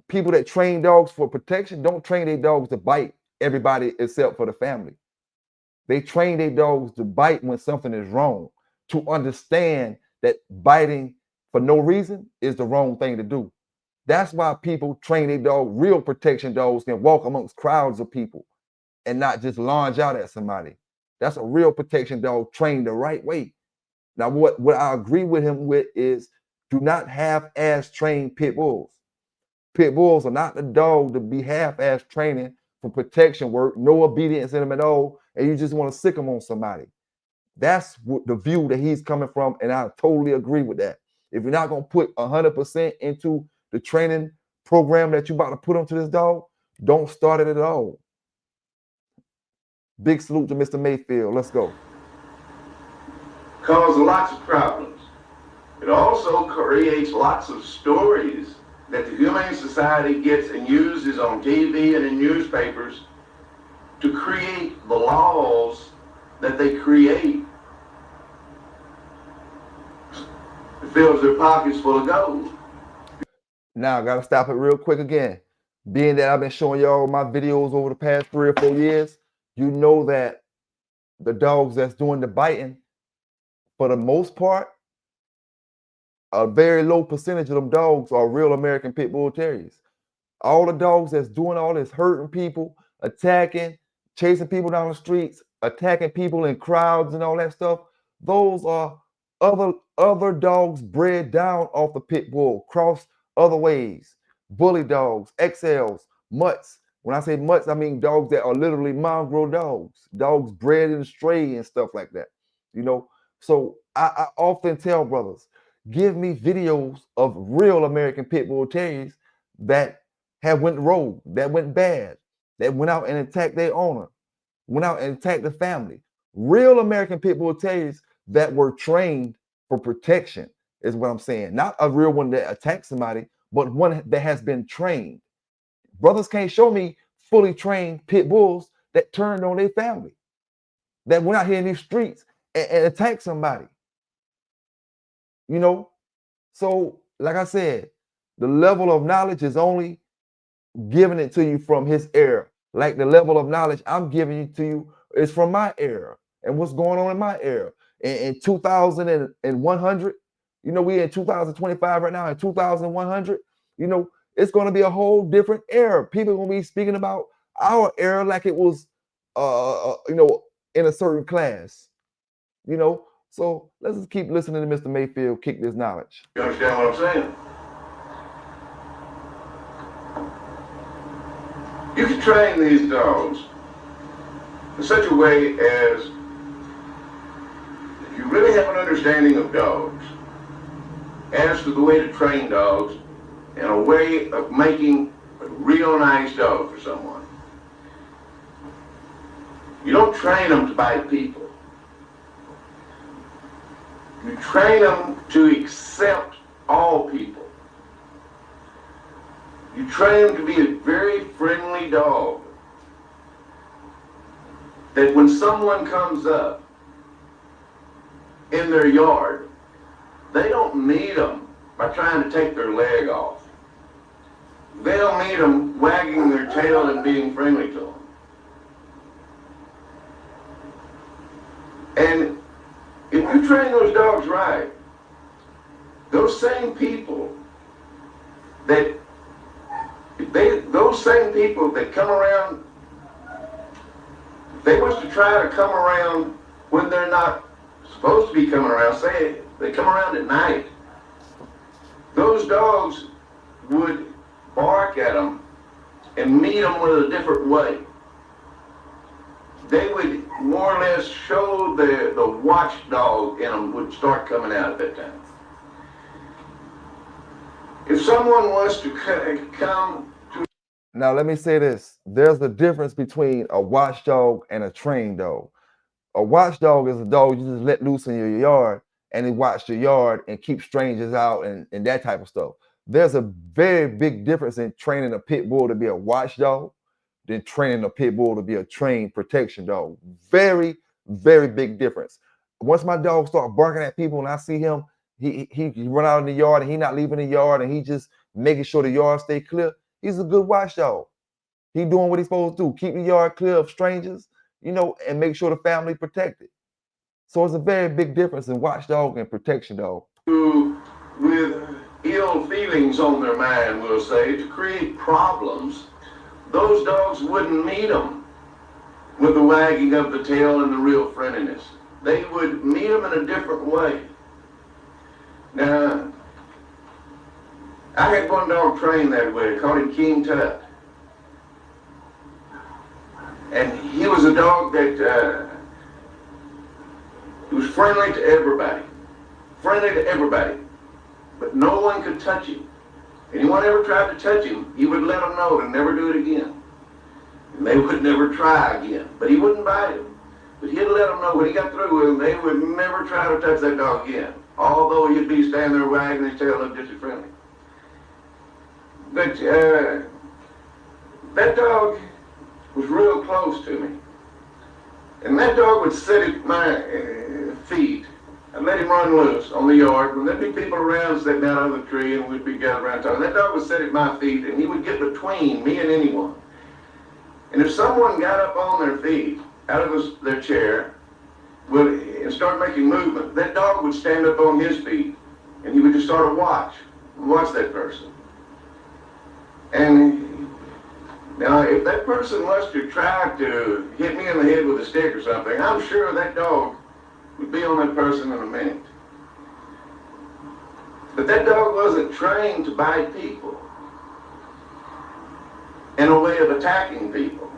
People that train dogs for protection don't train their dogs to bite everybody except for the family. They train their dogs to bite when something is wrong, to understand that biting for no reason is the wrong thing to do. That's why people train their dog. Real protection dogs can walk amongst crowds of people and not just lunge out at somebody. That's a real protection dog trained the right way. Now, what I agree with him with is do not half-ass train pit bulls. Pit bulls are not the dog to be half-ass training for protection work, no obedience in them at all, and you just want to sick them on somebody. That's the view that he's coming from, and I totally agree with that. If you're not going to put 100% into the training program that you're about to put onto this dog, don't start it at all. Big salute to Mr. Mayfield. Let's go. Causes lots of problems. It also creates lots of stories that the Humane Society gets and uses on TV and in newspapers to create the laws that they create. It fills their pockets full of gold. Now, I got to stop it real quick again. Being that I've been showing y'all my videos over the past 3 or 4 years, you know that the dogs that's doing the biting, for the most part, a very low percentage of them dogs are real American Pit Bull Terriers. All the dogs that's doing all this hurting people, attacking, chasing people down the streets, attacking people in crowds and all that stuff, those are other dogs bred down off the pit bull, crossed other ways. Bully dogs, XLs, mutts. When I say mutts, I mean dogs that are literally mongrel dogs bred in stray and stuff like that. So I often tell brothers, give me videos of real American Pit Bull Terriers that have went rogue, that went bad, that went out and attacked their owner, went out and attacked the family. Real American Pit Bull Terriers that were trained for protection is what I'm saying. Not a real one that attacks somebody, but one that has been trained. Brothers can't show me fully trained pit bulls that turned on their family, that went out here in these streets and attacked somebody. So like I said, the level of knowledge is only giving it to you from his era. Like the level of knowledge I'm giving you to you is from my era and what's going on in my era. In 2100, we in 2025 right now, in 2100, it's going to be a whole different era. People are going to be speaking about our era like it was, in a certain class, So let's just keep listening to Mr. Mayfield kick this knowledge. You understand what I'm saying? You can train these dogs in such a way as if you really have an understanding of dogs as to the way to train dogs and a way of making a real nice dog for someone. You don't train them to bite people. train them to accept all people. You train them to be a very friendly dog. That when someone comes up in their yard, they don't meet them by trying to take their leg off. They'll meet them wagging their tail and being friendly to them. And if you train those dogs right, those same people that come around, they was to try to come around when they're not supposed to be coming around, say they come around at night, those dogs would bark at them and meet them with a different way. They would more or less show the watchdog in them would start coming out at that time. If someone was to come to... Now, let me say this. There's a difference between a watchdog and a trained dog. A watchdog is a dog you just let loose in your yard and they watch the yard and keep strangers out and that type of stuff. There's a very big difference in training a pit bull to be a watchdog than training a pit bull to be a trained protection dog. Very, very big difference. Once my dog starts barking at people and I see him, he run out in the yard and he not leaving the yard and he just making sure the yard stay clear, he's a good watchdog. He doing what he's supposed to do. Keep the yard clear of strangers, and make sure the family protected. So it's a very big difference in watchdog and protection dog. With ill feelings on their mind, we'll say, to create problems, those dogs wouldn't meet them with the wagging of the tail and the real friendliness. They would meet them in a different way. Now, I had one dog trained that way. I called him King Tut. And he was a dog that he was friendly to everybody. Friendly to everybody. But no one could touch him. Anyone ever tried to touch him, he would let them know to never do it again. And they would never try again. But he wouldn't bite them. But he'd let them know when he got through with them, they would never try to touch that dog again. Although he'd be standing there wagging his tail, look just as friendly. But that dog was real close to me. And that dog would sit at my feet. I'd let him run loose on the yard. And there'd be people around sitting down under the tree and we'd be gathered around talking. That dog would sit at my feet and he would get between me and anyone. And if someone got up on their feet, out of their chair, and start making movement, that dog would stand up on his feet and he would just sort of watch that person. And now, if that person was to try to hit me in the head with a stick or something, I'm sure that dog would be on that person in a minute. But that dog wasn't trained to bite people in a way of attacking people.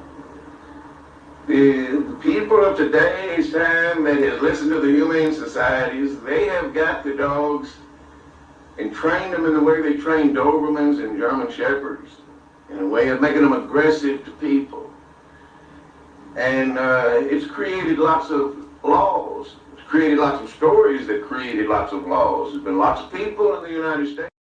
The people of today's time that has listened to the humane societies, they have got the dogs and trained them in the way they train Dobermans and German Shepherds, in a way of making them aggressive to people. And it's created lots of laws. It's created lots of stories that created lots of laws. There's been lots of people in the United States